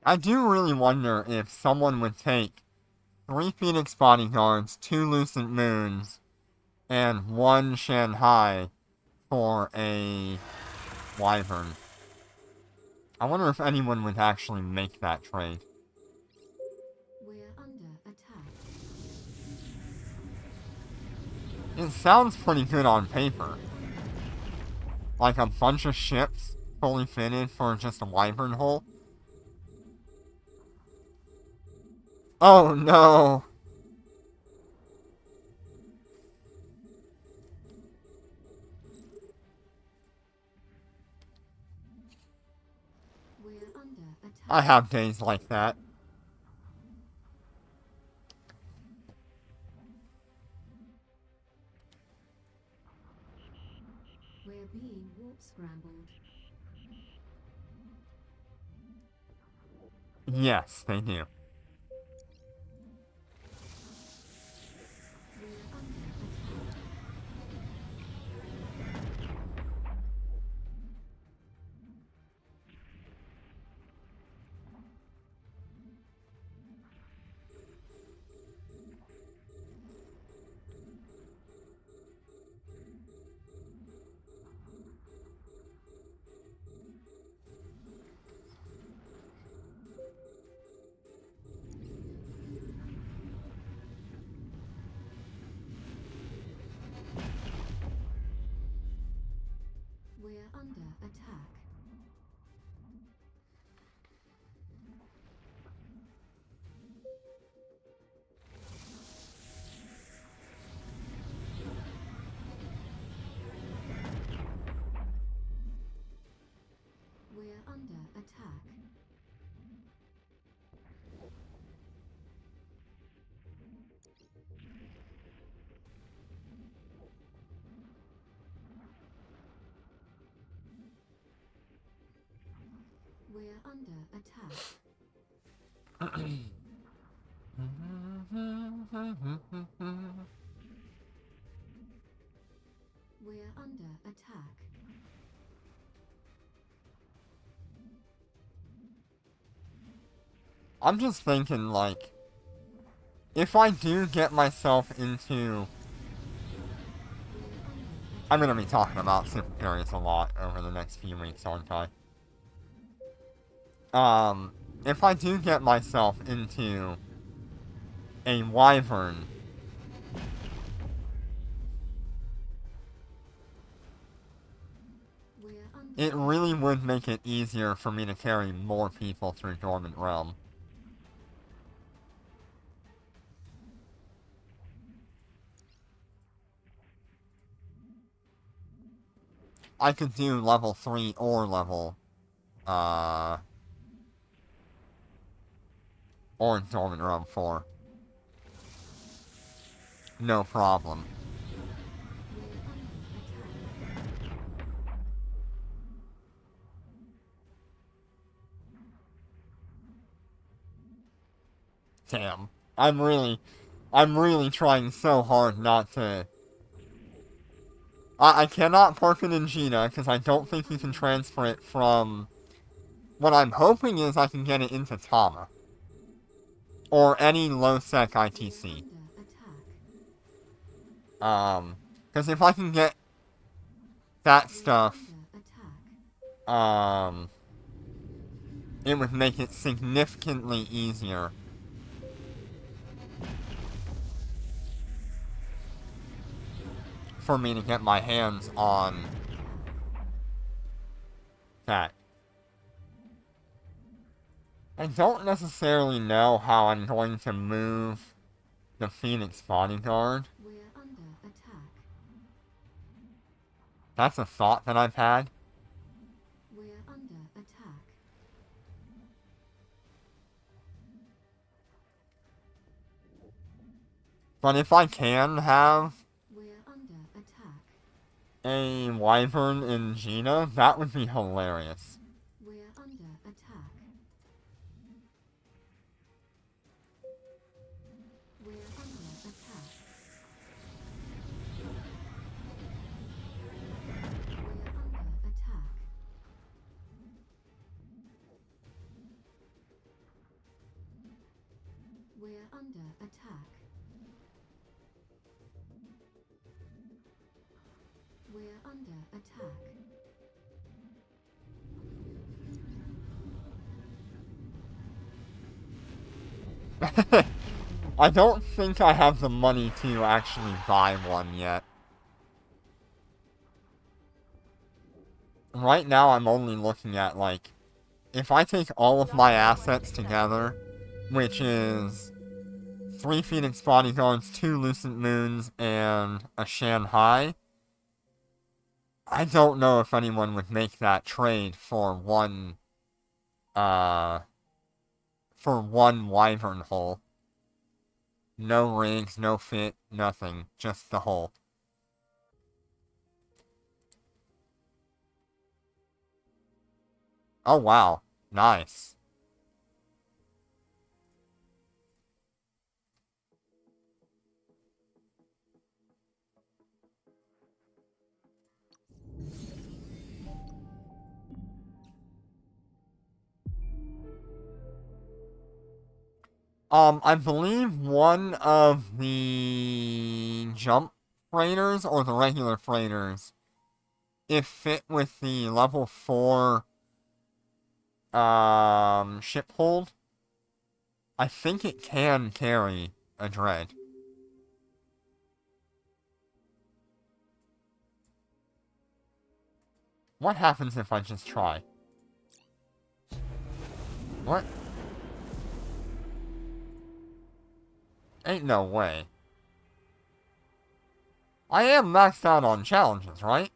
I do really wonder if someone would take 3 Phoenix Bodyguards, 2 Lucent Moons, and 1 Shanghai for a Wyvern. I wonder if anyone would actually make that trade. We're under attack. It sounds pretty good on paper. Like a bunch of ships fully fitted for just a Wyvern hull. Oh no! We're under attack. I have days like that. We're being warp scrambled. Yes, they do. We're under attack. We're under attack. We're under attack. We're under attack. We're under attack. I'm just thinking, like, if I do get myself into... I'm gonna be talking about Super Carriers a lot over the next few weeks, aren't I? If I do get myself into a Wyvern, We're under it really would make it easier for me to carry more people through Dormant Realm. I could do level 3 or level, or Dormant Realm 4. No problem. Damn. I'm really trying so hard not to... I cannot park it in Gina, because I don't think you can transfer it from... What I'm hoping is I can get it into Tama. Or any low-sec ITC. Because if I can get that stuff, it would make it significantly easier for me to get my hands on that. I don't necessarily know how I'm going to move the Phoenix Bodyguard. That's a thought that I've had. We're under attack. But if I can have We're under attack. a Wyvern in Gina, that would be hilarious. We're under attack. We're under attack. We're under attack. We're under attack. We're under attack. I don't think I have the money to actually buy one yet. Right now I'm only looking at, like, if I take all of my assets together, which is 3 Phoenix Bodyguards, 2 Lucent Moons, and a Shanghai, I don't know if anyone would make that trade for one Wyvern hull. No rigs, no fit, nothing. Just the hull. Oh wow. Nice. I believe one of the jump freighters, or the regular freighters, if fit with the level 4, ship hold, I think it can carry a dread. What happens if I just try? What? Ain't no way. I am maxed out on challenges, right?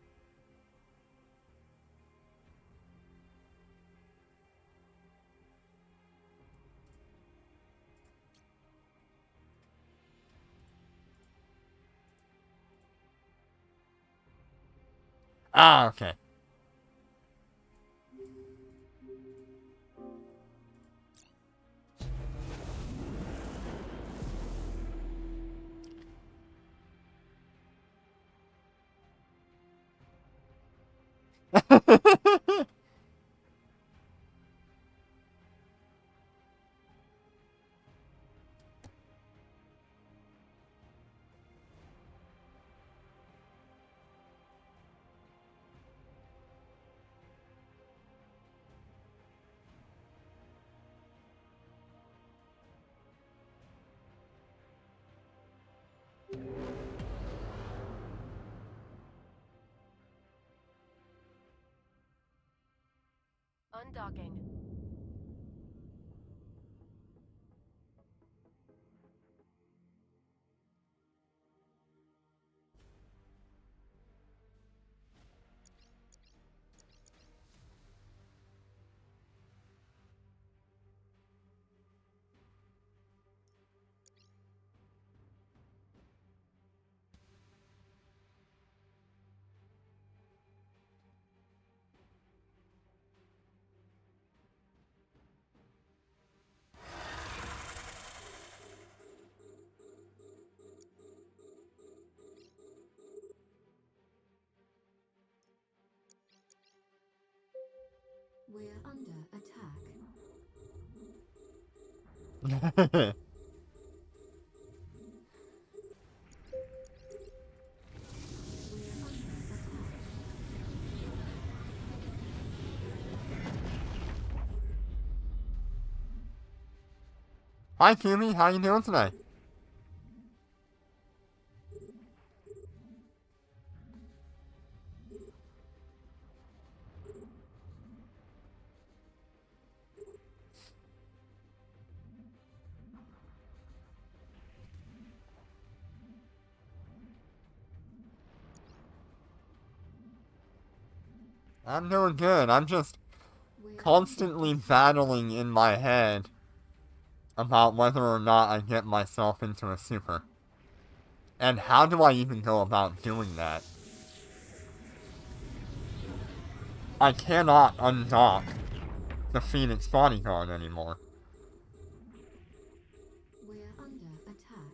Ah, okay. Undocking. We're under attack. We're under attack. Hi, Kumi. How you doing today? I'm doing good. I'm just We're constantly battling in my head about whether or not I get myself into a super. And how do I even go about doing that? I cannot undock the Phoenix Bodyguard anymore. We're under attack.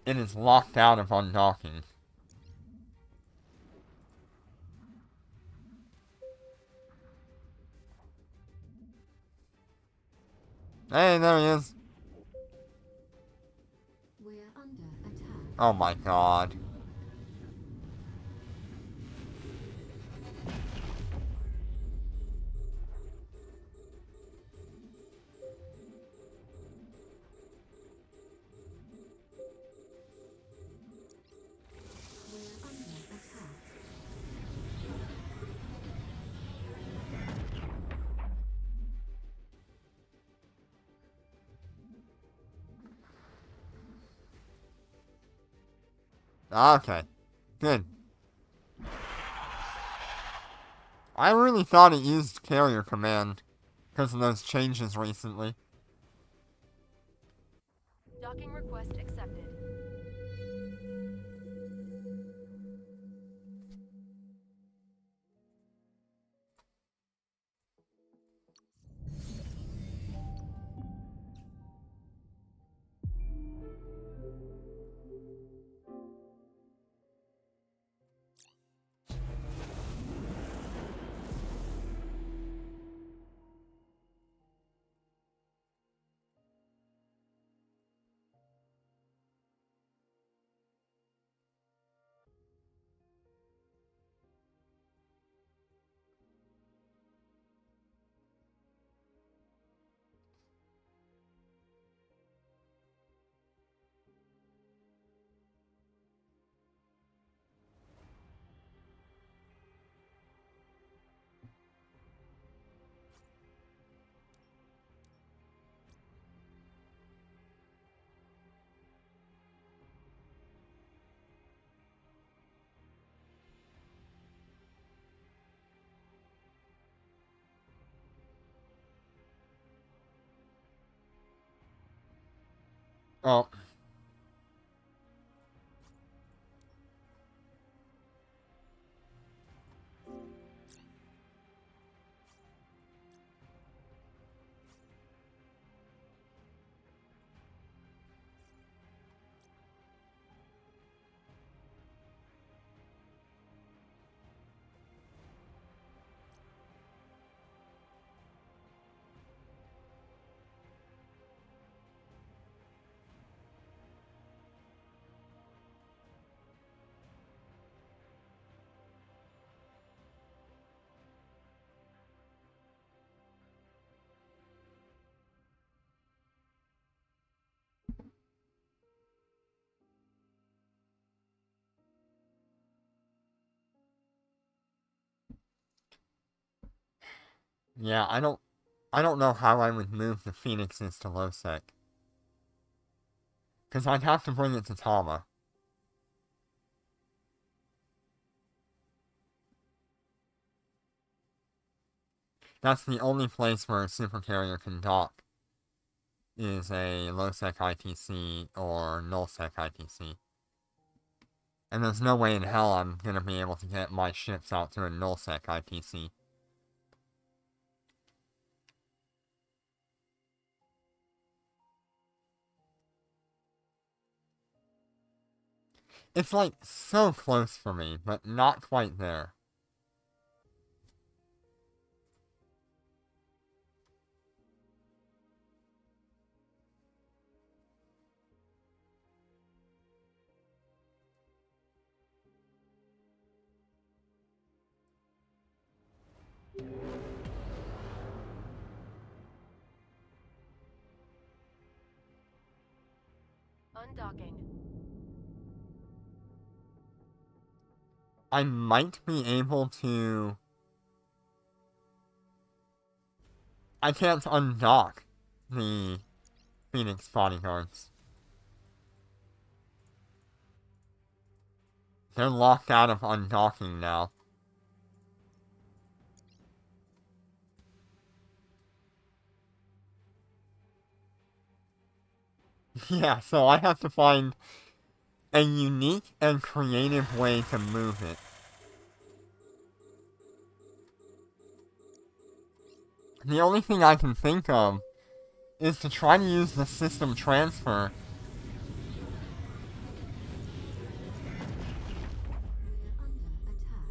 It is locked out of undocking. Hey, there he is. We're under attack. Oh my god. We're under attack. Okay. Good. I really thought it used carrier command because of those changes recently. Docking request accepted. Oh. Yeah, I don't know how I would move the Phoenixes to low sec. Because I'd have to bring it to Tama. That's the only place where a super carrier can dock, is a low sec ITC or null sec ITC. And there's no way in hell I'm gonna be able to get my ships out to a null sec ITC. It's like so close for me, but not quite there. Undocking. I might be able to... I can't undock the Phoenix bodyguards. They're locked out of undocking now. Yeah, so I have to find a unique and creative way to move it. The only thing I can think of is to try to use the system transfer. We're under attack.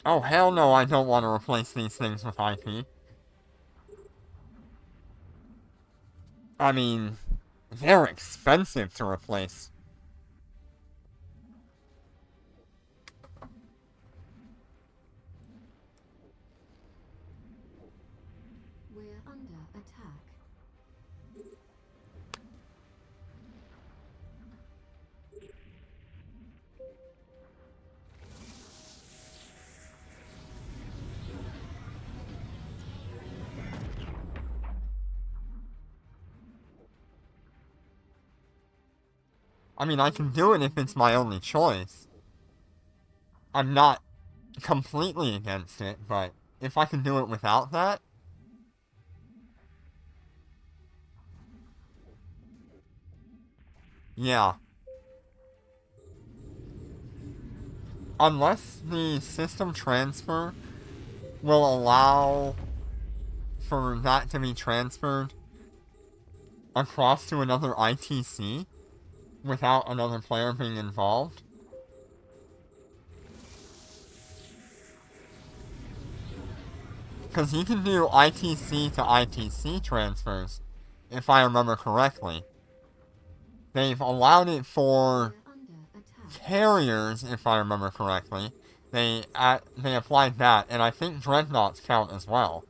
Oh, hell no, I don't want to replace these things with IP. I mean, they're expensive to replace. We're under attack. I mean, I can do it if it's my only choice. I'm not completely against it, but if I can do it without that... Yeah. Unless the system transfer will allow for that to be transferred across to another ITC without another player being involved. Because you can do ITC to ITC transfers, if I remember correctly. They've allowed it for We're under attack. carriers, if I remember correctly. They applied that, and I think dreadnoughts count as well.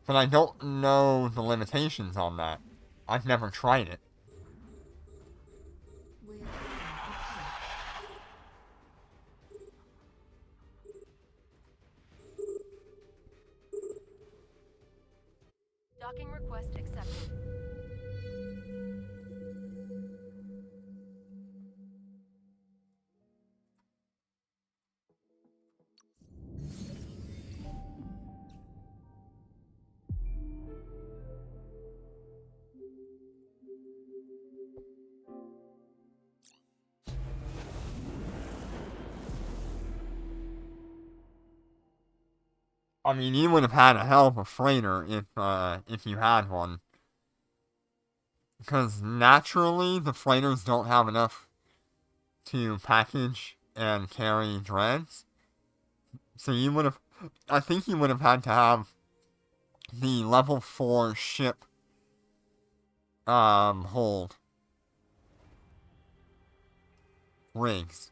But I don't know the limitations on that. I've never tried it. We're under attack. Docking request accepted. I mean, you would have had a hell of a freighter if you had one. Because naturally, the freighters don't have enough to package and carry dreads. So you would have... I think you would have had to have the level 4 ship hold rigs.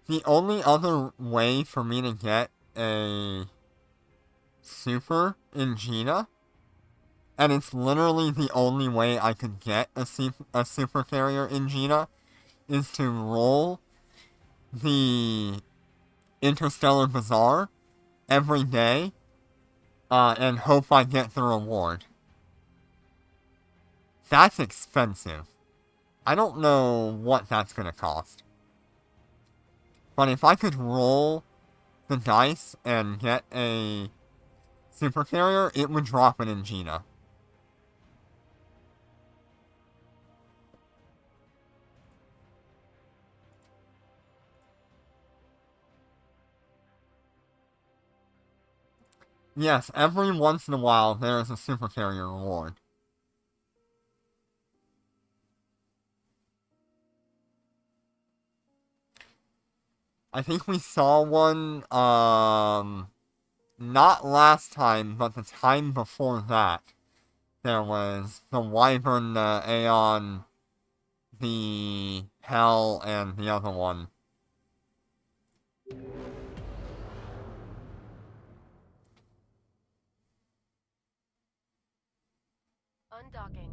The only other way for me to get a super in Gina, and it's literally the only way I could get a super carrier in Gina, is to roll the Interstellar Bazaar every day and hope I get the reward. That's expensive. I don't know what that's gonna cost. But if I could roll the dice and get a super carrier, it would drop it in Gina. Yes, every once in a while there is a super carrier reward. I think we saw one, not last time, but the time before that. There was the Wyvern, the Aeon, the Hell, and the other one. Undocking.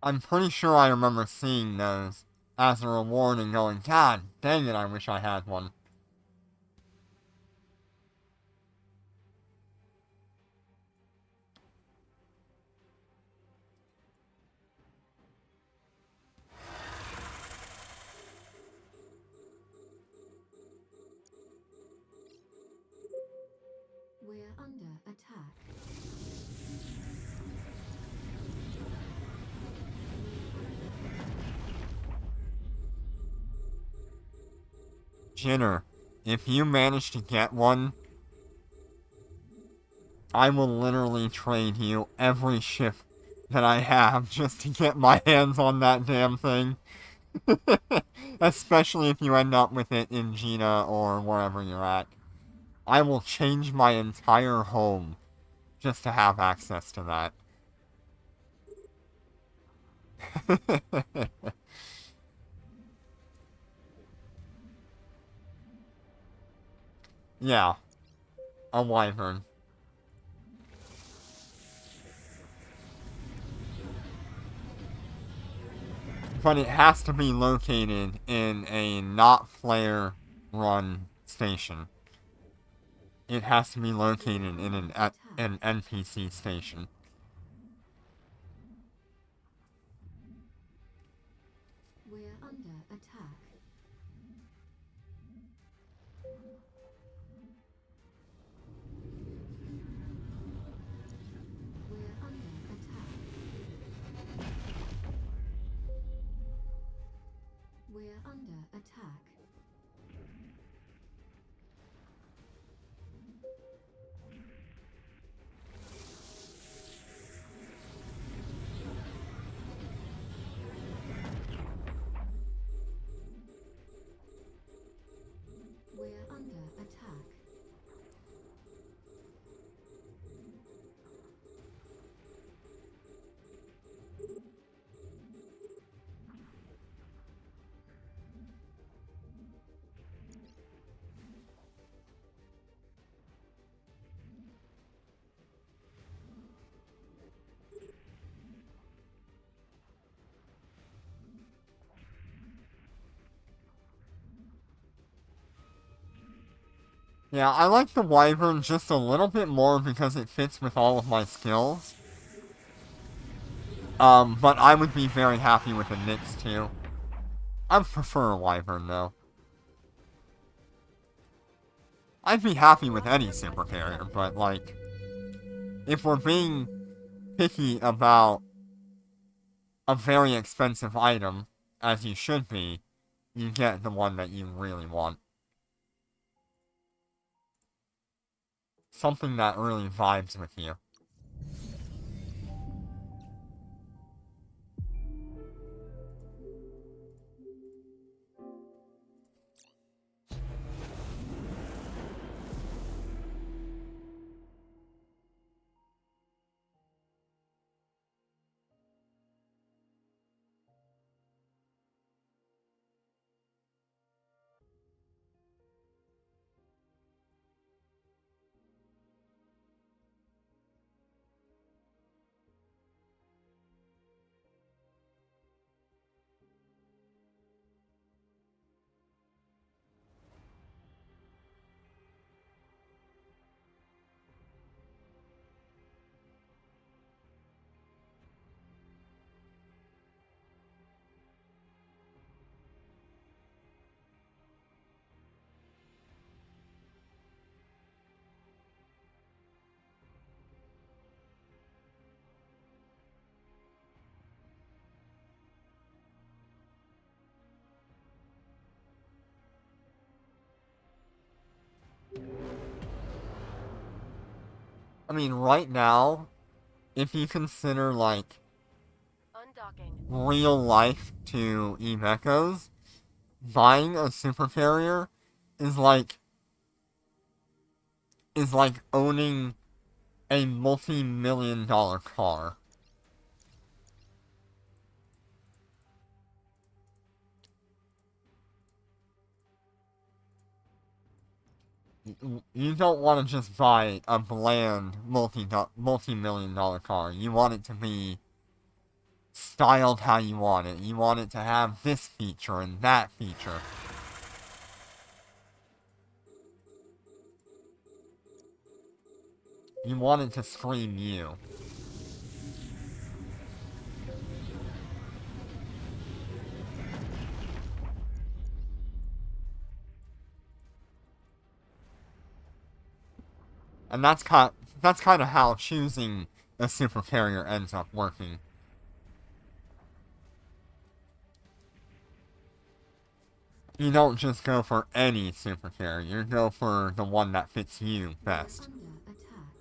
I'm pretty sure I remember seeing those as a reward and going, God dang it, I wish I had one. We're under attack. Jinner, if you manage to get one, I will literally trade you every ship that I have just to get my hands on that damn thing. Especially if you end up with it in Gina or wherever you're at. I will change my entire home just to have access to that. Yeah, a wyvern. But it has to be located in a not flare run station. It has to be located in an NPC station. We're under attack. We're under attack. We're under attack. We're under attack. Yeah, I like the wyvern just a little bit more because it fits with all of my skills. But I would be very happy with a Nyx too. I prefer a wyvern though. I'd be happy with any super carrier, but like, if we're being picky about a very expensive item, as you should be, you get the one that you really want. Something that really vibes with you. I mean, right now, if you consider, like, Undocking. real life to Emechos, buying a super carrier is like owning a multi-million-dollar car. You don't want to just buy a bland multi-million-dollar car. You want it to be styled how you want it. You want it to have this feature and that feature. You want it to scream you. And that's kind of how choosing a super carrier ends up working. You don't just go for any super carrier, you go for the one that fits you best. Under attack.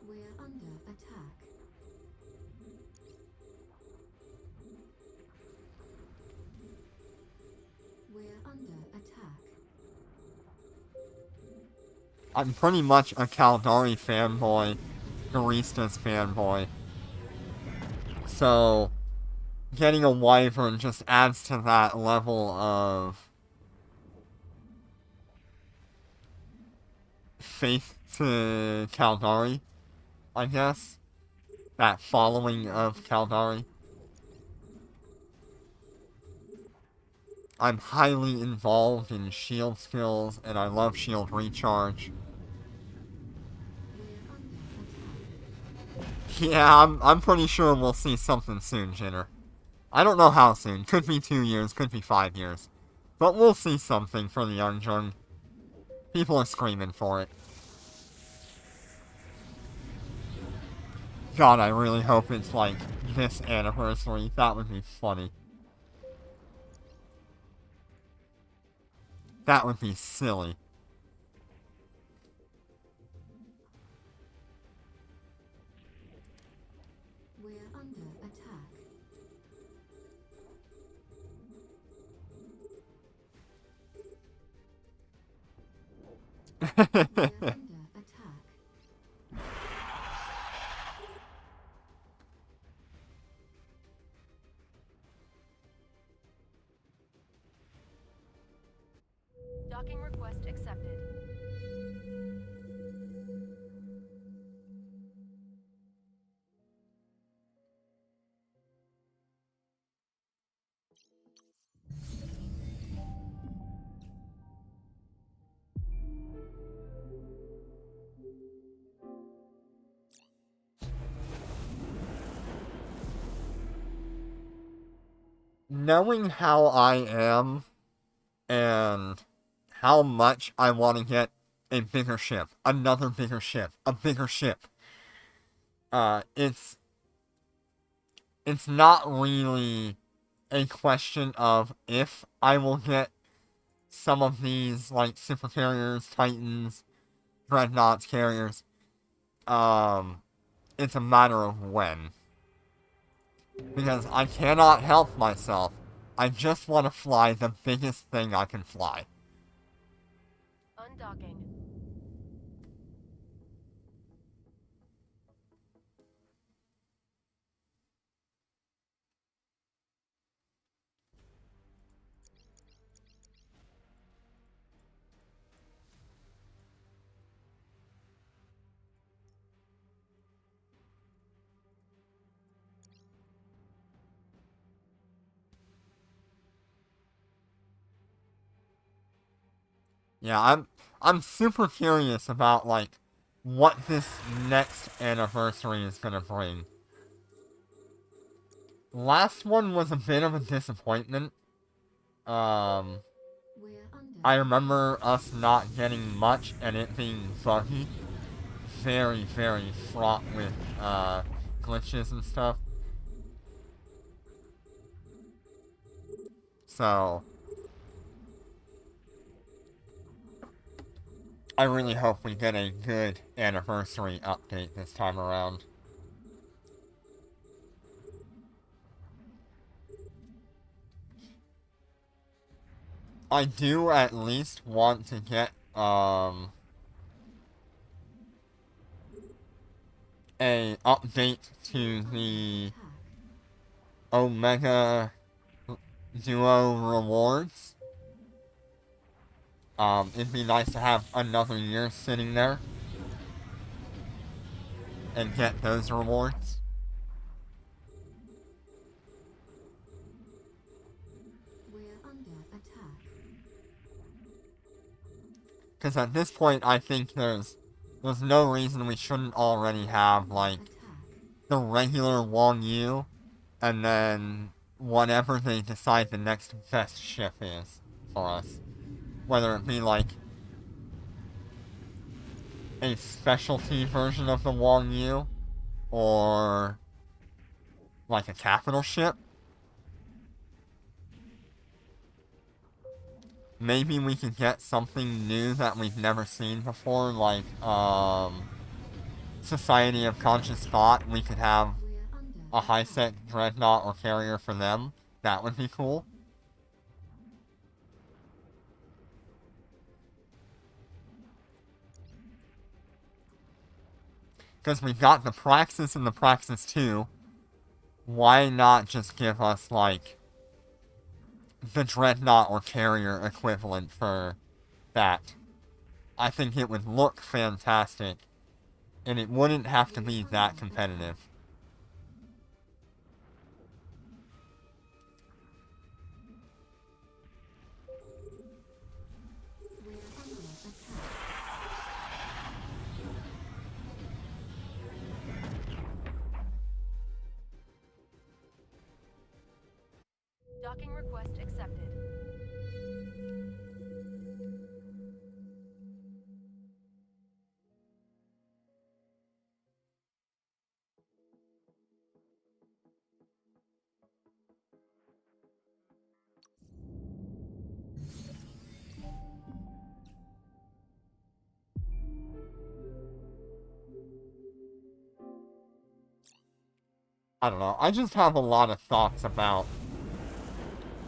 We're under attack. We're under attack. I'm pretty much a Caldari fanboy, Baristas fanboy. So, getting a Wyvern just adds to that level of faith to Caldari, I guess. That following of Caldari. I'm highly involved in shield skills, and I love shield recharge. We're under attack. Yeah, I'm pretty sure we'll see something soon, Jitter. I don't know how soon. Could be 2 years, could be 5 years. But we'll see something for the Young Jung. People are screaming for it. God, I really hope it's like this anniversary. That would be funny. That would be silly. We're under attack. We're under attack. Docking request accepted. Knowing how I am and how much I want to get a bigger ship, another bigger ship, a bigger ship, it's not really a question of if I will get some of these, like, super carriers, titans, dreadnoughts, carriers. It's a matter of when. Because I cannot help myself. I just want to fly the biggest thing I can fly. Undocking. Yeah, I'm super curious about, like, what this next anniversary is gonna bring. Last one was a bit of a disappointment. We're under I remember us not getting much and it being buggy. Very, very fraught with, glitches and stuff. So, I really hope we get a good anniversary update this time around. I do at least want to get, a update to the Omega Duo rewards. It'd be nice to have another year sitting there and get those rewards. We're under attack. Because at this point, I think there's no reason we shouldn't already have, like, Attack. the regular Wong Yu, and then whatever they decide the next best ship is for us. Whether it be, like, a specialty version of the Wong Yu, or, like, a capital ship. Maybe we could get something new that we've never seen before, like, Society of Conscious Thought. We could have We're under a high-sec dreadnought or carrier for them. That would be cool. Because we've got the Praxis and the Praxis 2. Why not just give us, like, the dreadnought or carrier equivalent for that? I think it would look fantastic, and it wouldn't have to be that competitive. We're under attack. Docking request accepted. I don't know, I just have a lot of thoughts about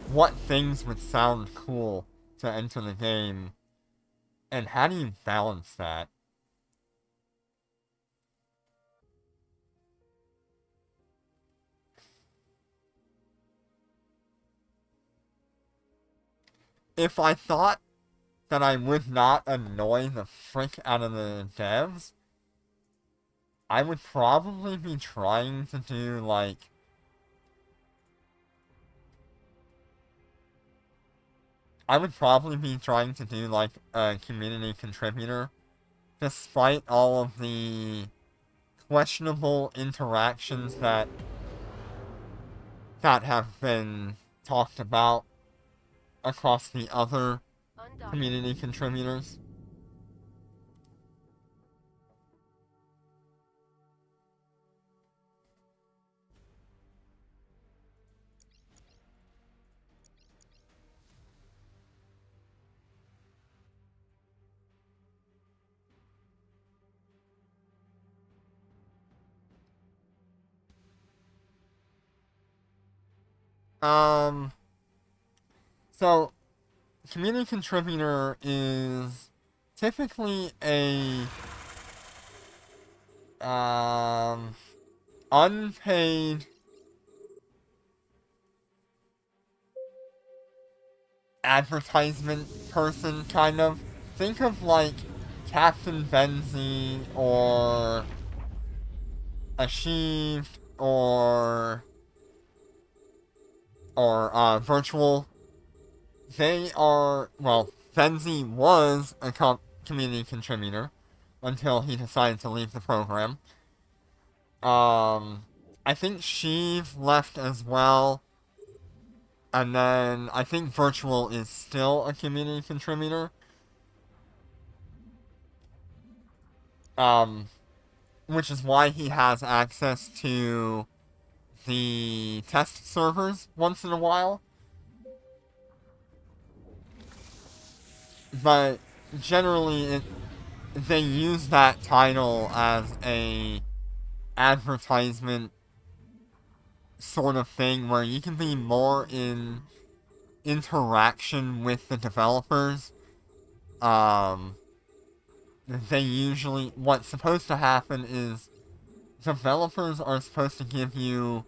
what things would sound cool to enter the game, and how do you balance that? If I thought that I would not annoy the frick out of the devs, I would probably be trying to do, like, a community contributor, despite all of the questionable interactions that have been talked about across the other Undocking. community contributors. So, community contributor is typically a, unpaid advertisement person, kind of. Think of, like, Captain Benzie, or Achieved, or Virtual. They are, well, Benzie was a community contributor until he decided to leave the program. I think Sheev left as well. And then I think Virtual is still a community contributor. Which is why he has access to the test servers once in a while. But generally, they use that title as a advertisement sort of thing where you can be more in interaction with the developers. Um, they usually, what's supposed to happen is developers are supposed to give you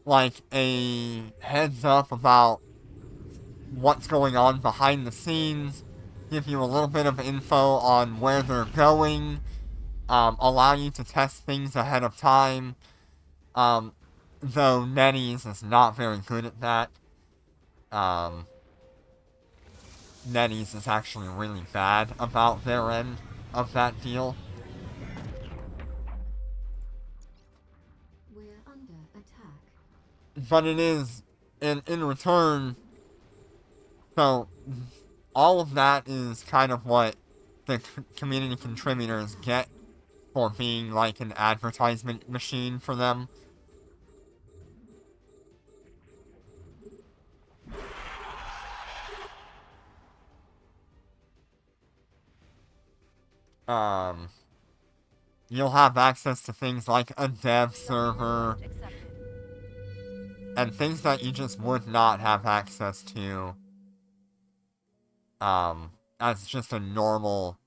like a heads up about what's going on behind the scenes, give you a little bit of info on where they're going, allow you to test things ahead of time. Though NetEase is not very good at that. Um, NetEase is actually really bad about their end of that deal. We're under attack. But it is, in return, so all of that is kind of what the community contributors get for being like an advertisement machine for them. Um, you'll have access to things like a dev server Docking request accepted. and things that you just would not have access to as just a normal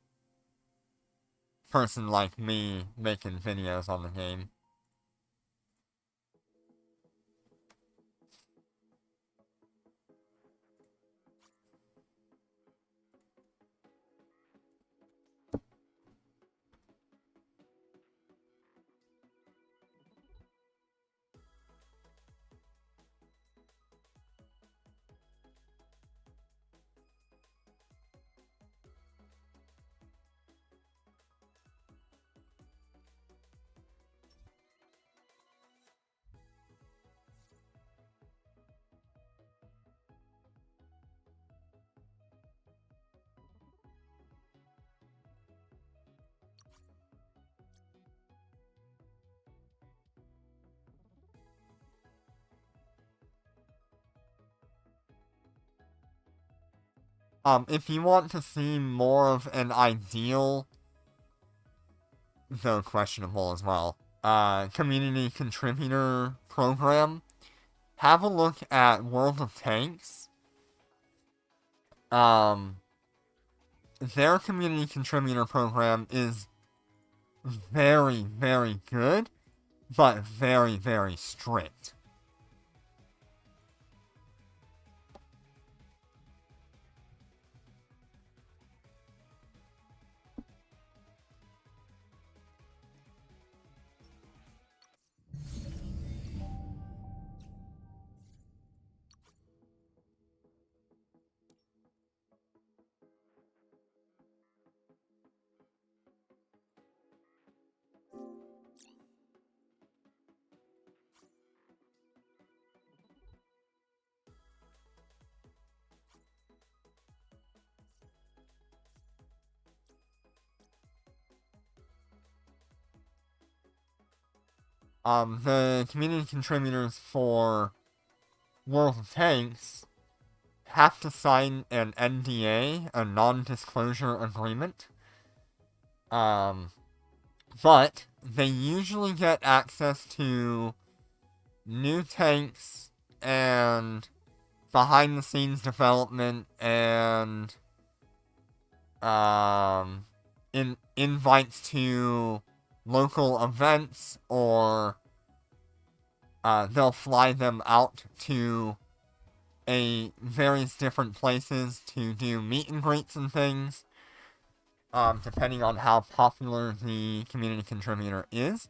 person like me making videos on the game. If you want to see more of an ideal, though questionable as well, community contributor program, have a look at World of Tanks. Their community contributor program is very, very good, but very, very strict. The community contributors for World of Tanks have to sign an NDA, a non-disclosure agreement. But they usually get access to new tanks and behind-the-scenes development and invites to local events, or they'll fly them out to various different places to do meet and greets and things, depending on how popular the community contributor is.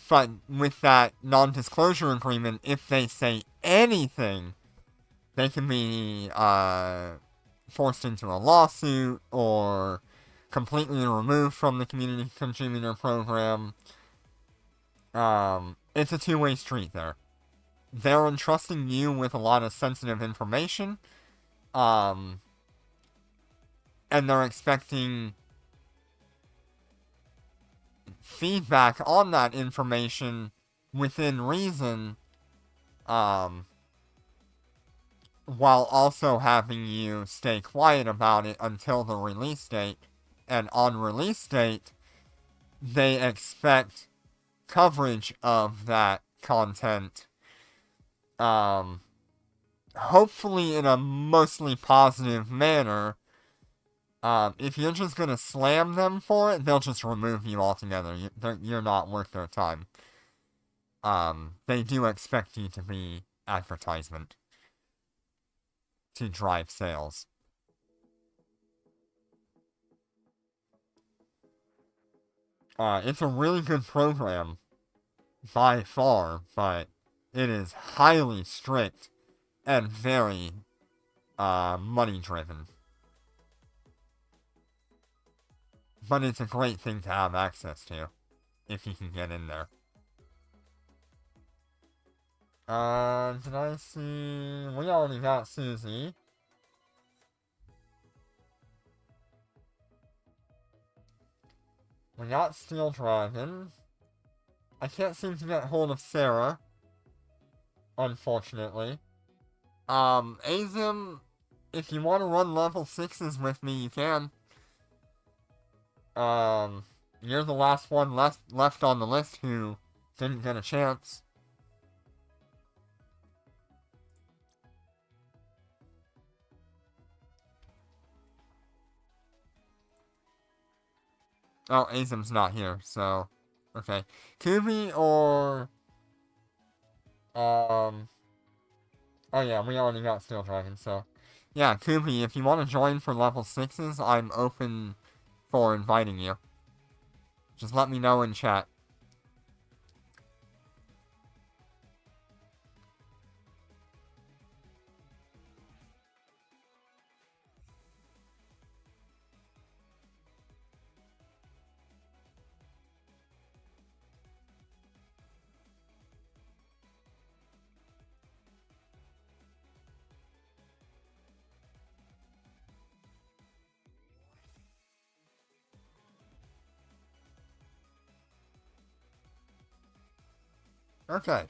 But with that non-disclosure agreement, if they say anything, they can be forced into a lawsuit or completely removed from the community contributor program. It's a two-way street there. They're entrusting you with a lot of sensitive information, and they're expecting feedback on that information within reason, while also having you stay quiet about it until the release date. And on release date, they expect coverage of that content, hopefully in a mostly positive manner. If you're just gonna slam them for it, they'll just remove you altogether. You're not worth their time. They do expect you to be advertisement to drive sales. It's a really good program by far, but it is highly strict and very money driven. But it's a great thing to have access to if you can get in there. Did I see? We already got Susie. We got Steel Dragon. I can't seem to get hold of Sarah, unfortunately. Azim, if you want to run level 6s with me, you can. You're the last one left on the list who didn't get a chance. Oh, Azim's not here, so... Okay. Kubi or... Oh yeah, we already got Steel Dragon, so... Yeah, Kubi, if you want to join for level 6s, I'm open for inviting you. Just let me know in chat. Okay.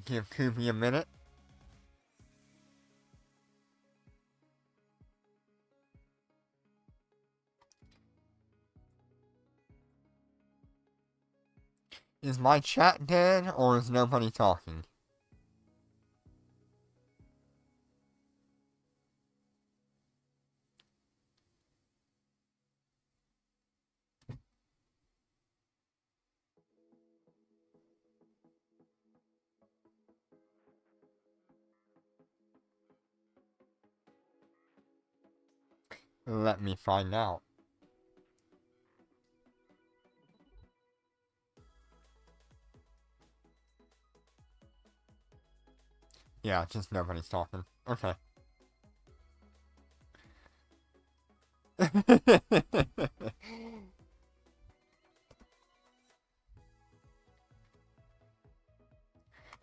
Give Kubi a minute. Is my chat dead, or is nobody talking? Let me find out. Yeah, just nobody's talking. Okay.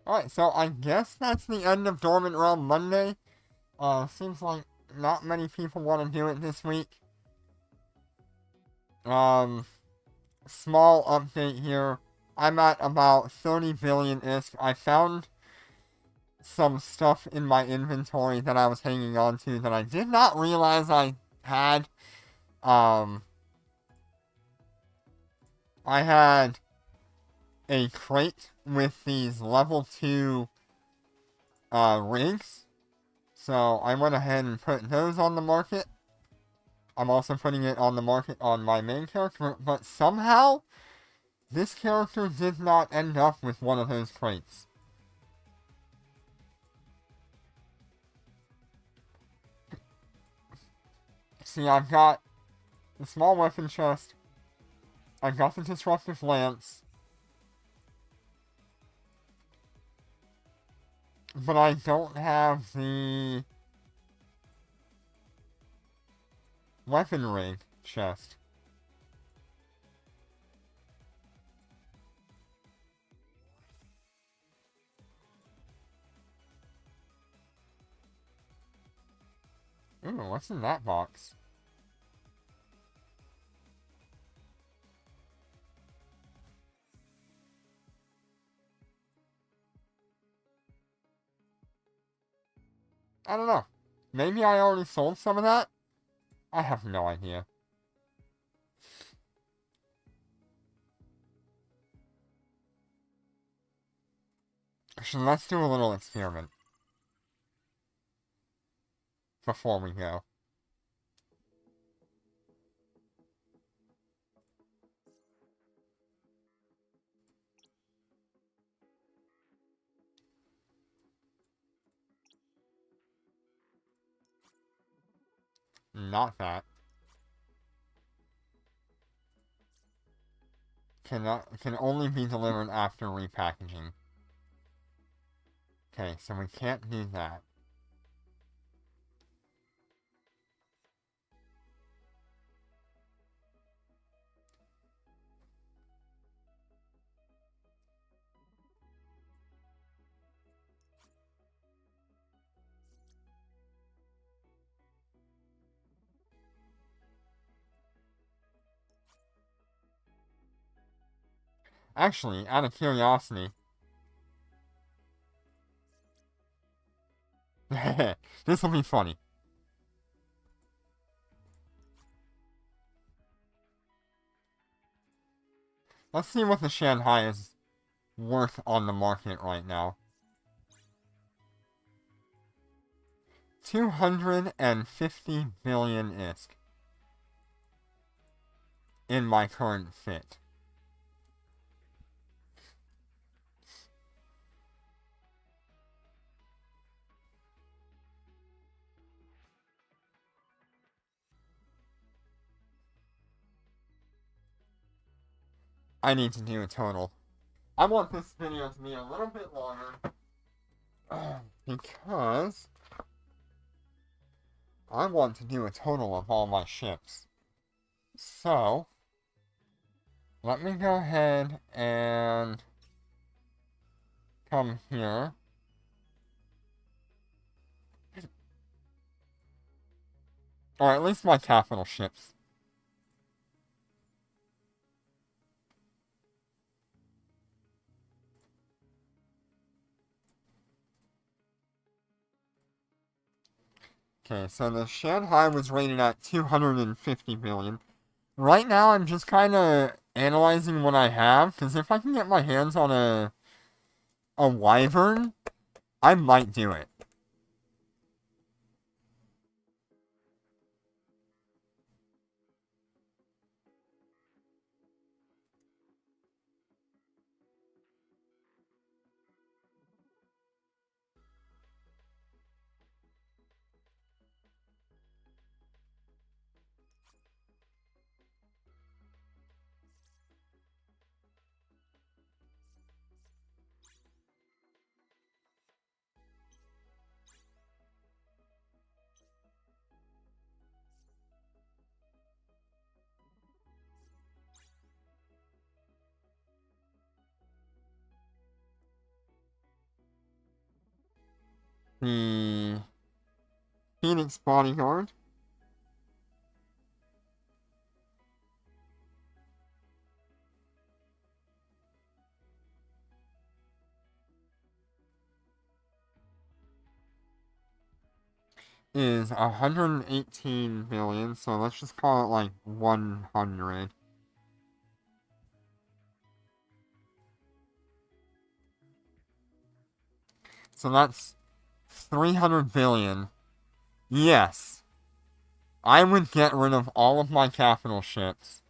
Alright, so I guess that's the end of Dormant Realm Monday. Seems like not many people want to do it this week. Small update here. I'm at about 30 billion-ish. I found some stuff in my inventory that I was hanging on to that I did not realize I had. I had a crate with these level 2 rigs. So I went ahead and put those on the market. I'm also putting it on the market on my main character, but somehow this character did not end up with one of those crates. See, I've got the small weapon chest, I've got the disruptive lance, but I don't have the weapon rig chest. Ooh, what's in that box? I don't know. Maybe I already sold some of that? I have no idea. So let's do a little experiment before we go. Not that. Can only be delivered after repackaging. Okay, so we can't do that. Actually, out of curiosity, this will be funny. Let's see what the Shanghai is worth on the market right now. 250 billion ISK in my current fit. I need to do a total. I want this video to be a little bit longer because I want to do a total of all my ships. So, let me go ahead and come here. Or at least my capital ships. Okay, so the Shanghai was rated at 250 billion. Right now, I'm just kind of analyzing what I have, because if I can get my hands on a Wyvern, I might do it. The Phoenix Bodyguard is 118 billion, so let's just call it like 100. So that's 300 billion. Yes, I would get rid of all of my capital ships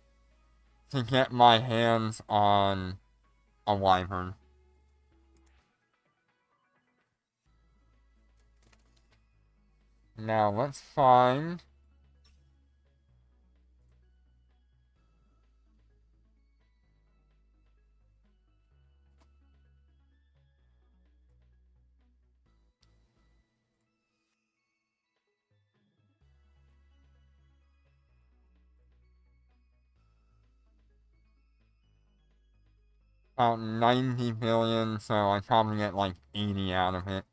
to get my hands on a Wyvern. Now let's find about 90 billion, so I probably get like 80 out of it.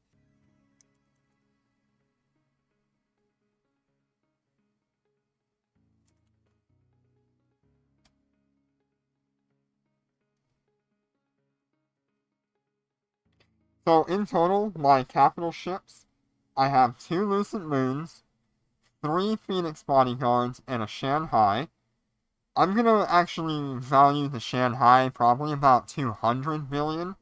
So in total, my capital ships I have 2 Lucent Moons, 3 Phoenix Bodyguards, and a Shanghai. I'm gonna actually value the Shanghai probably about 200 billion.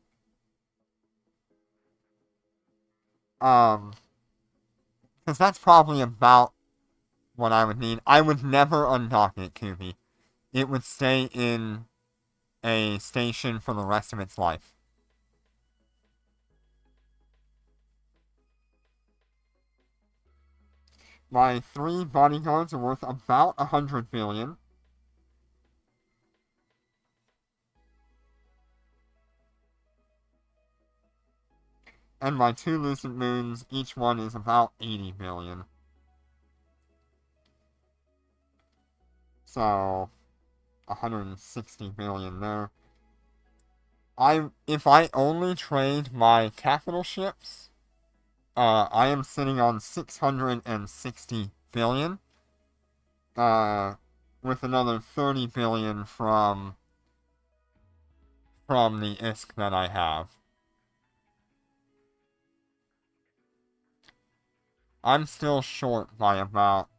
Because that's probably about what I would need. I would never undock it, Kubi. It would stay in a station for the rest of its life. My 3 bodyguards are worth about 100 billion. And my 2 Lucent Moons, each one is about 80 billion. So, 160 billion there. If I only trade my capital ships, I am sitting on 660 billion. With another 30 billion from the ISK that I have. I'm still short by about...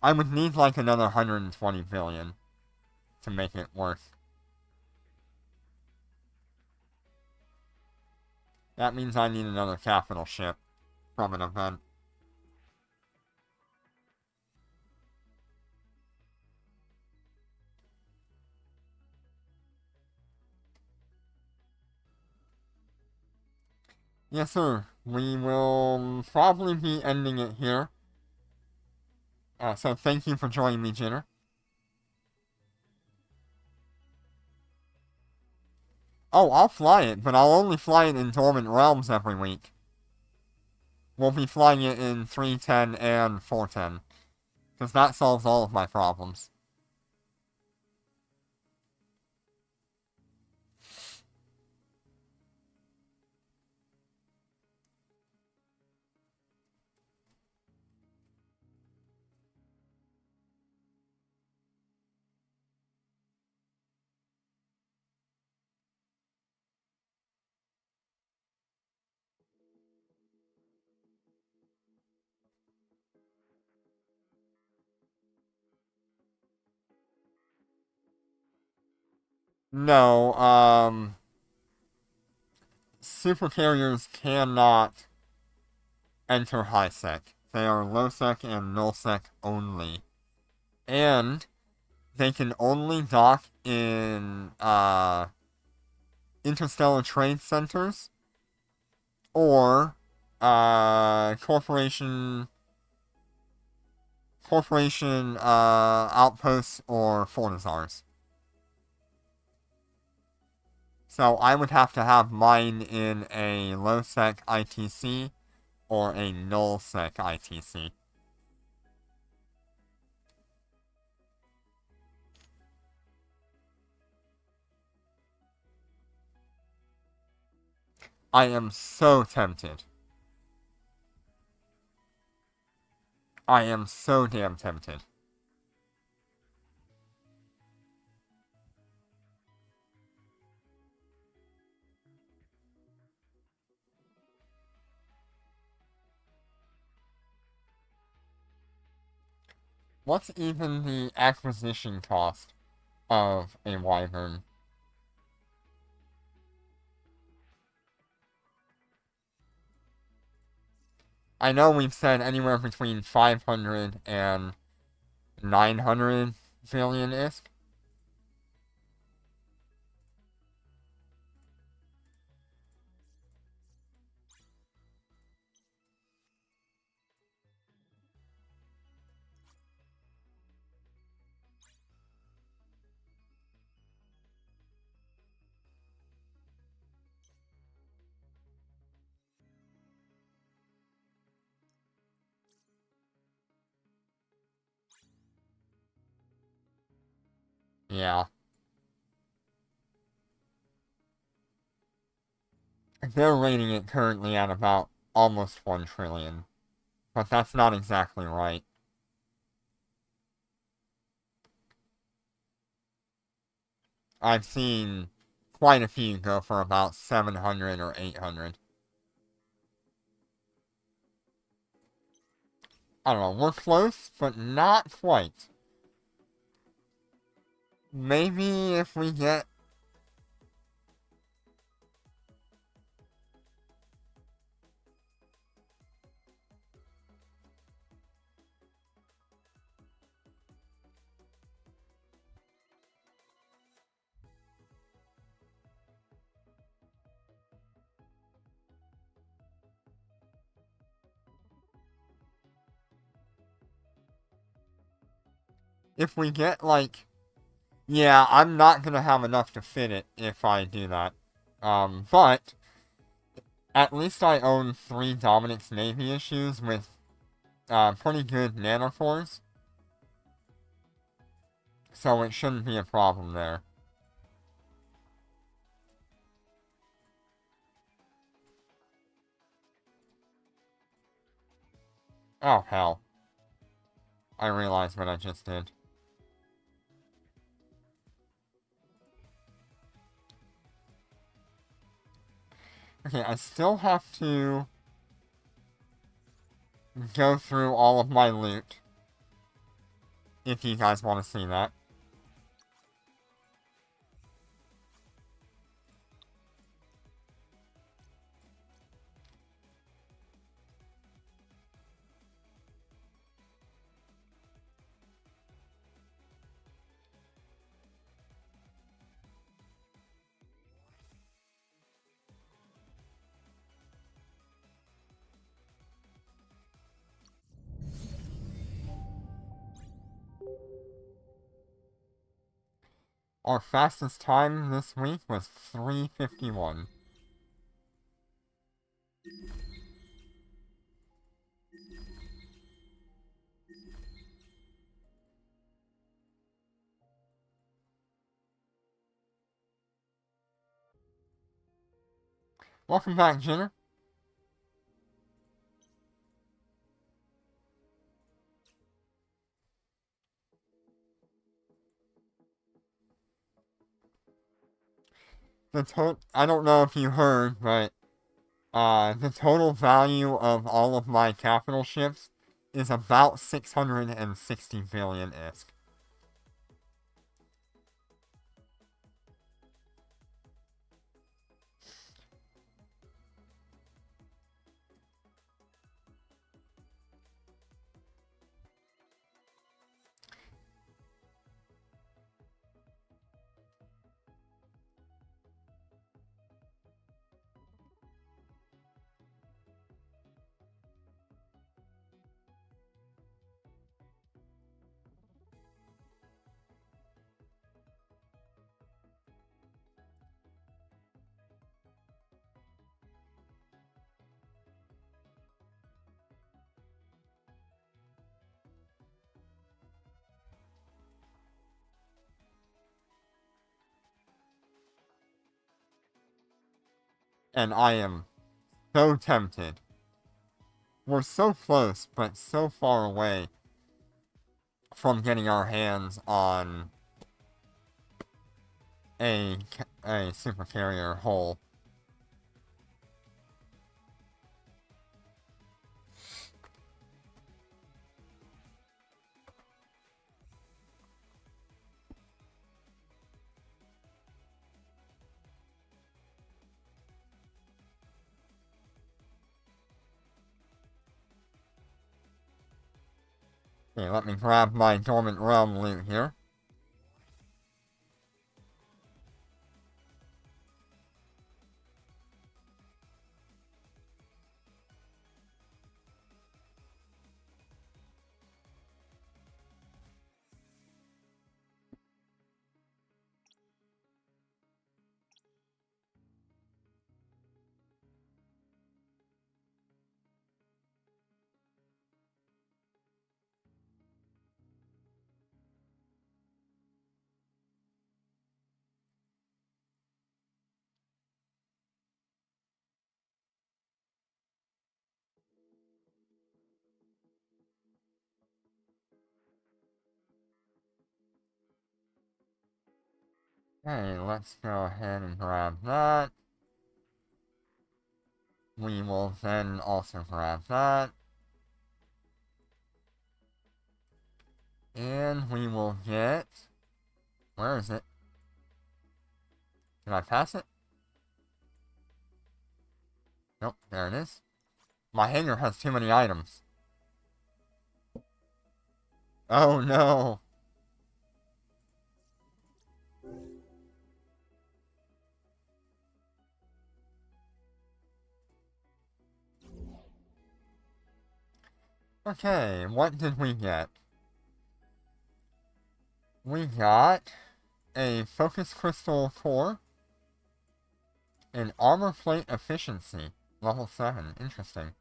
I would need like another 120 billion to make it work. That means I need another capital ship from an event. Yes, sir. We will probably be ending it here. So thank you for joining me, Jenner. Oh, I'll fly it, but I'll only fly it in Dormant Realms every week. We'll be flying it in 310 and 410. Because that solves all of my problems. No, super carriers cannot enter high sec. They are low sec and null sec only. And they can only dock in interstellar trade centers or corporation outposts or fortizars. So I would have to have mine in a low sec ITC or a null sec ITC. I am so tempted. I am so damn tempted. What's even the acquisition cost of a wyvern? I know we've said anywhere between 500 and 900 billion ISK. Yeah. They're rating it currently at about almost 1 trillion. But that's not exactly right. I've seen quite a few go for about 700 or 800. I don't know, we're close, but not quite. Maybe if we get... If we get, like... Yeah, I'm not gonna have enough to fit it if I do that. But... At least I own 3 Dominic's Navy issues with, pretty good nanocores. So it shouldn't be a problem there. Oh, hell. I realized what I just did. Okay, I still have to go through all of my loot. If you guys want to see that. Our fastest time this week was 3:51. Welcome back, Jenner. I don't know if you heard, but the total value of all of my capital ships is about 660 billion ISK. And I am so tempted. We're so close, but so far away from getting our hands on a supercarrier hull. Okay, let me grab my Dormant Realm loot here. Okay, let's go ahead and grab that. We will then also grab that. And we will get... Where is it? Did I pass it? Nope, there it is. My hanger has too many items. Oh no! Okay, what did we get? We got a focus crystal core, an armor plate efficiency, level 7, interesting.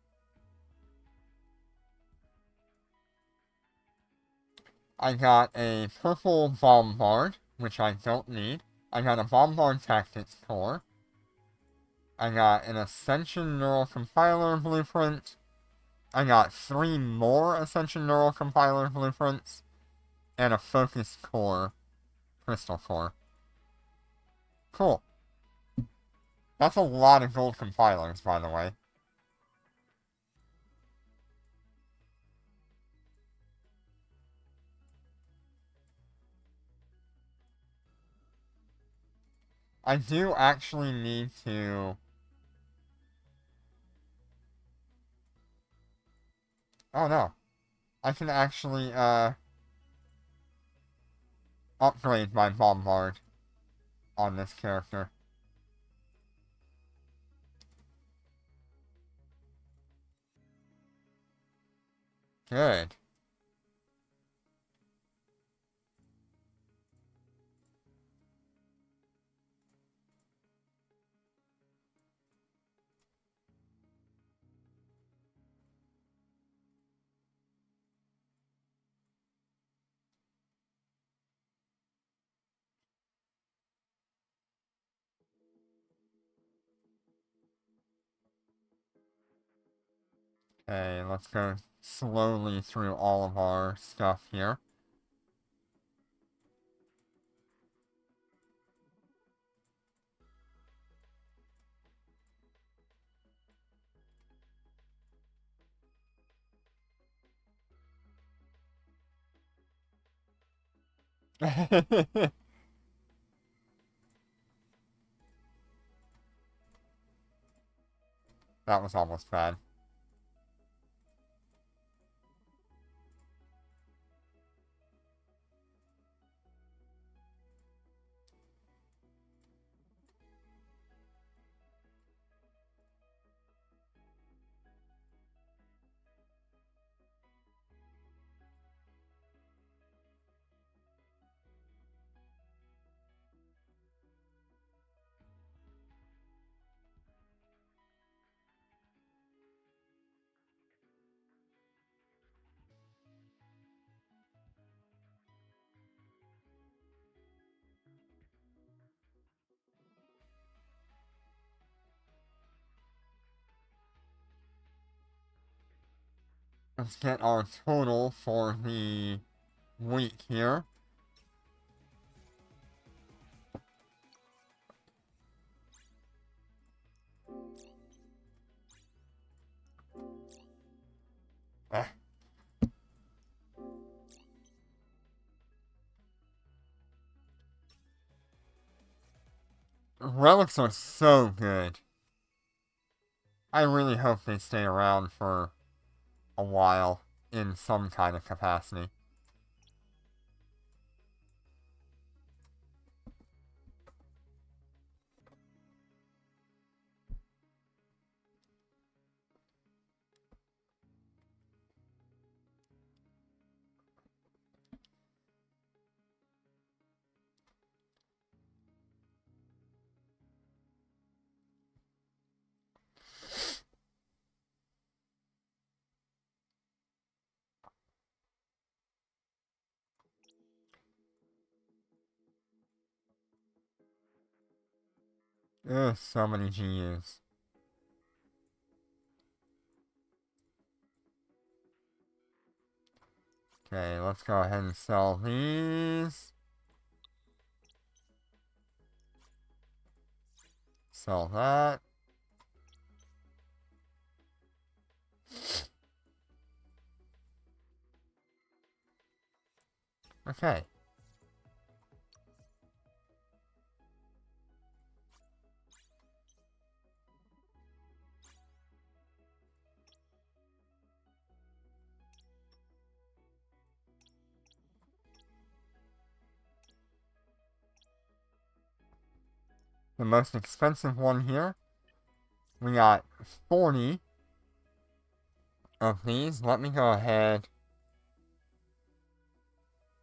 I got a purple bombard, which I don't need. I got a bombard tactics core. I got an Ascension Neural Compiler blueprint. I got 3 more Ascension Neural Compiler blueprints. And a Focus Core Crystal Core. Cool. That's a lot of gold compilers, by the way. I do actually need to... Oh no. I can actually, upgrade my bombard on this character. Good. Okay, let's go slowly through all of our stuff here. That was almost bad. Let's get our total for the week here. Eh. Relics are so good. I really hope they stay around for a while in some kind of capacity. Ugh, so many GUs. Okay, let's go ahead and sell these. Sell that. Okay. The most expensive one here. We got 40 of these. Let me go ahead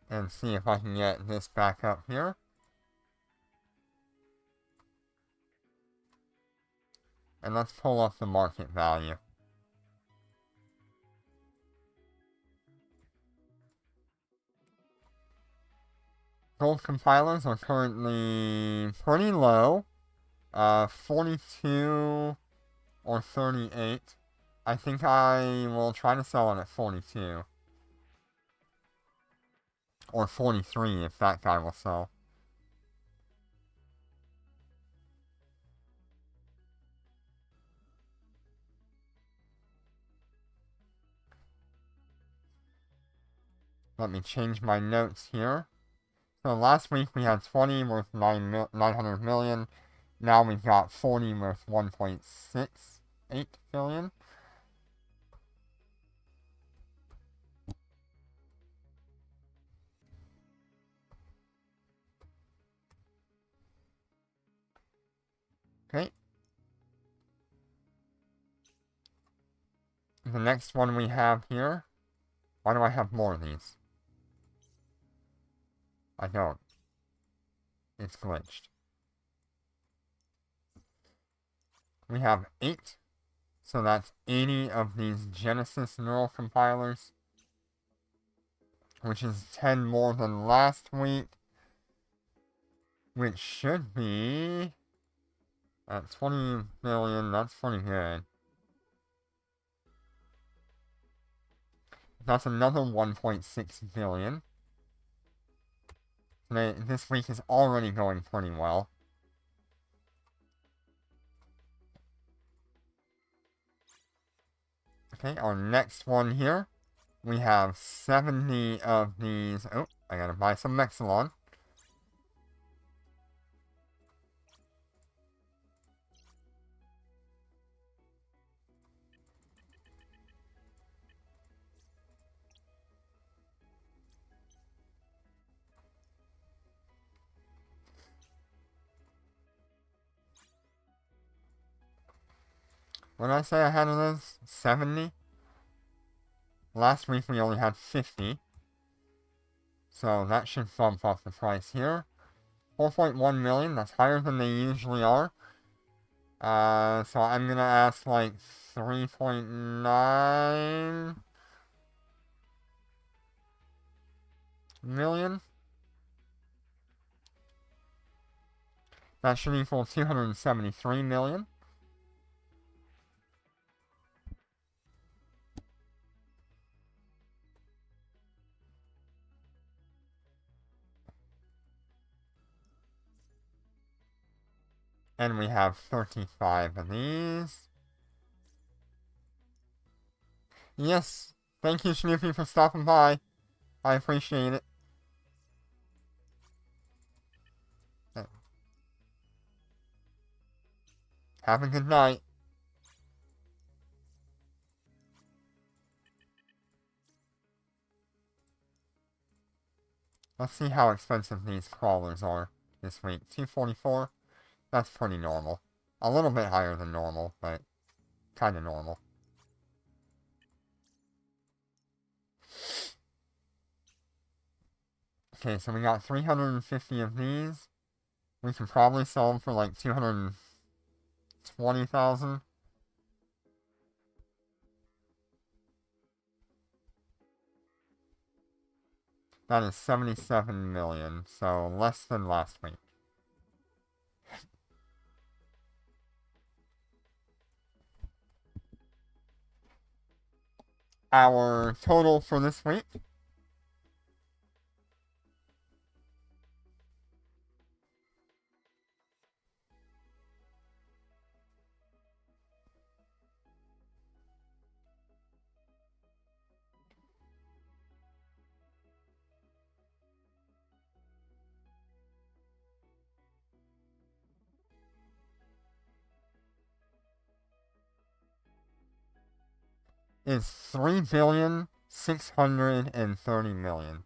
and see if I can get this back up here. And let's pull up the market value. Gold compilers are currently pretty low. 42 or 38. I think I will try to sell it at 42. Or 43 if that guy will sell. Let me change my notes here. So last week we had 20 worth 900 million. Now we've got 40 worth 1.68 billion. Okay. The next one we have here. Why do I have more of these? I don't. It's glitched. We have 8. So that's 80 of these Genesis neural compilers. Which is 10 more than last week. Which should be... at 20 million, that's pretty good. That's another 1.6 billion. This week is already going pretty well. Okay, our next one here. We have 70 of these. Oh, I gotta buy some Mexilon. What did I say I had of those? 70? Last week we only had 50. So that should bump up the price here. 4.1 million, that's higher than they usually are. So I'm gonna ask like 3.9 million. That should equal 273 million. And we have 35 of these. Yes, thank you, Snoopy, for stopping by. I appreciate it. Have a good night. Let's see how expensive these crawlers are this week. 244. That's pretty normal. A little bit higher than normal, but kind of normal. Okay, so we got 350 of these. We can probably sell them for like 220,000. That is 77 million, so less than last week. Our total for this week is 3,630,000,000.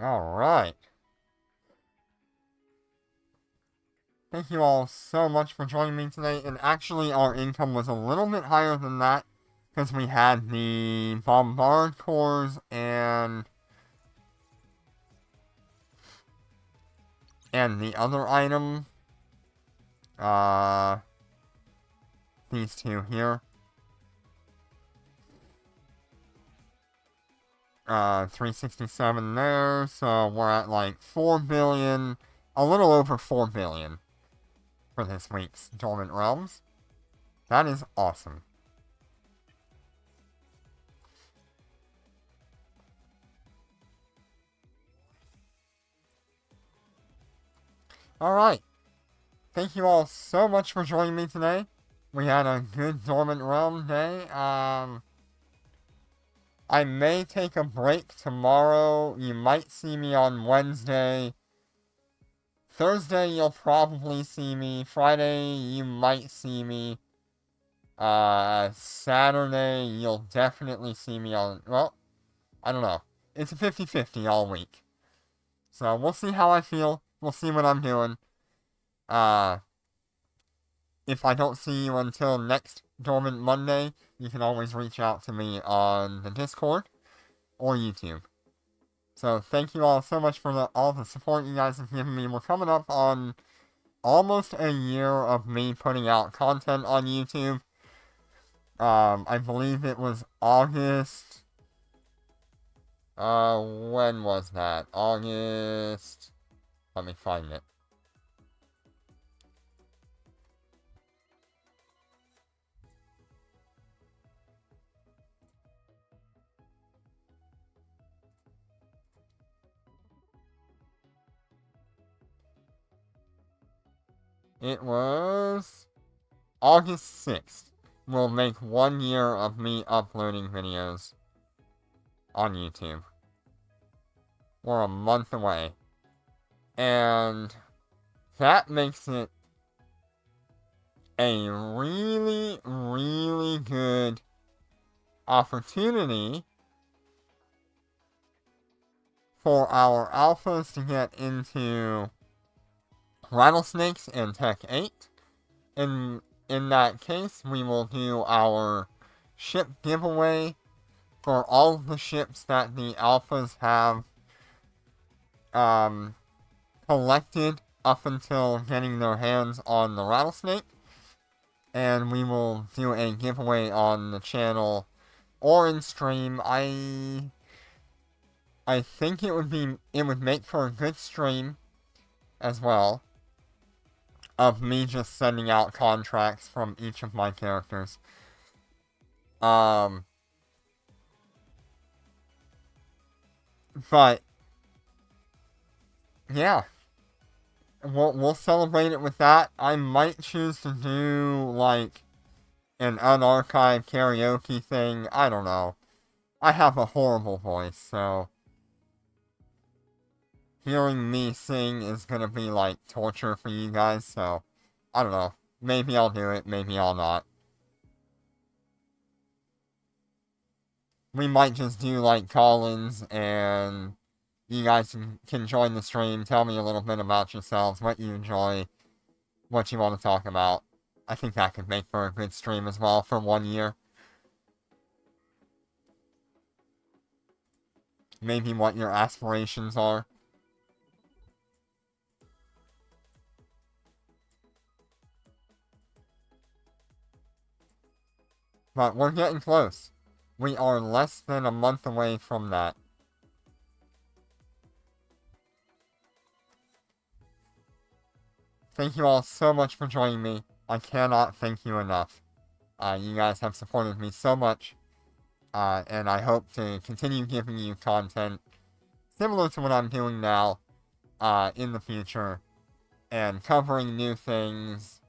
Alright. Thank you all so much for joining me today. And actually, our income was a little bit higher than that because we had the Bombard cores and the other item. These two here. 367 there, so we're at like 4 billion, a little over 4 billion for this week's Dormant Realms. That is awesome. Alright. Thank you all so much for joining me today. We had a good Dormant Realm day. I may take a break tomorrow. You might see me on Wednesday. Thursday, you'll probably see me. Friday, you might see me. Saturday, you'll definitely see me on... Well, I don't know. It's a 50-50 all week. So, we'll see how I feel. We'll see what I'm doing. If I don't see you until next Dormant Monday, you can always reach out to me on the Discord or YouTube. So thank you all so much for all the support you guys have given me. We're coming up on almost a year of me putting out content on YouTube. I believe it was August. When was that? August. Let me find it. It was August 6th. Will make 1 year of me uploading videos on YouTube. We're a month away. And that makes it a really, really good opportunity for our alphas to get into Rattlesnakes and Tech 8. In that case, we will do our ship giveaway for all of the ships that the alphas have collected up until getting their hands on the Rattlesnake. And we will do a giveaway on the channel or in stream. I think it would make for a good stream as well, of me just sending out contracts from each of my characters. But yeah, we'll celebrate it with that. I might choose to do like an unarchived karaoke thing. I don't know. I have a horrible voice, so hearing me sing is gonna be like torture for you guys, so I don't know. Maybe I'll do it, maybe I'll not. We might just do like call-ins and you guys can join the stream, tell me a little bit about yourselves, what you enjoy, what you want to talk about. I think that could make for a good stream as well for 1 year. Maybe what your aspirations are. But we're getting close. We are less than a month away from that. Thank you all so much for joining me. I cannot thank you enough. You guys have supported me so much. And I hope to continue giving you content similar to what I'm doing now in the future. And covering new things.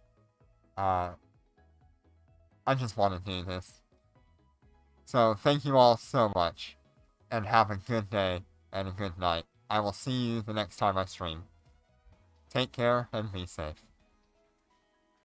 I just want to do this. So, thank you all so much. And have a good day and a good night. I will see you the next time I stream. Take care and be safe.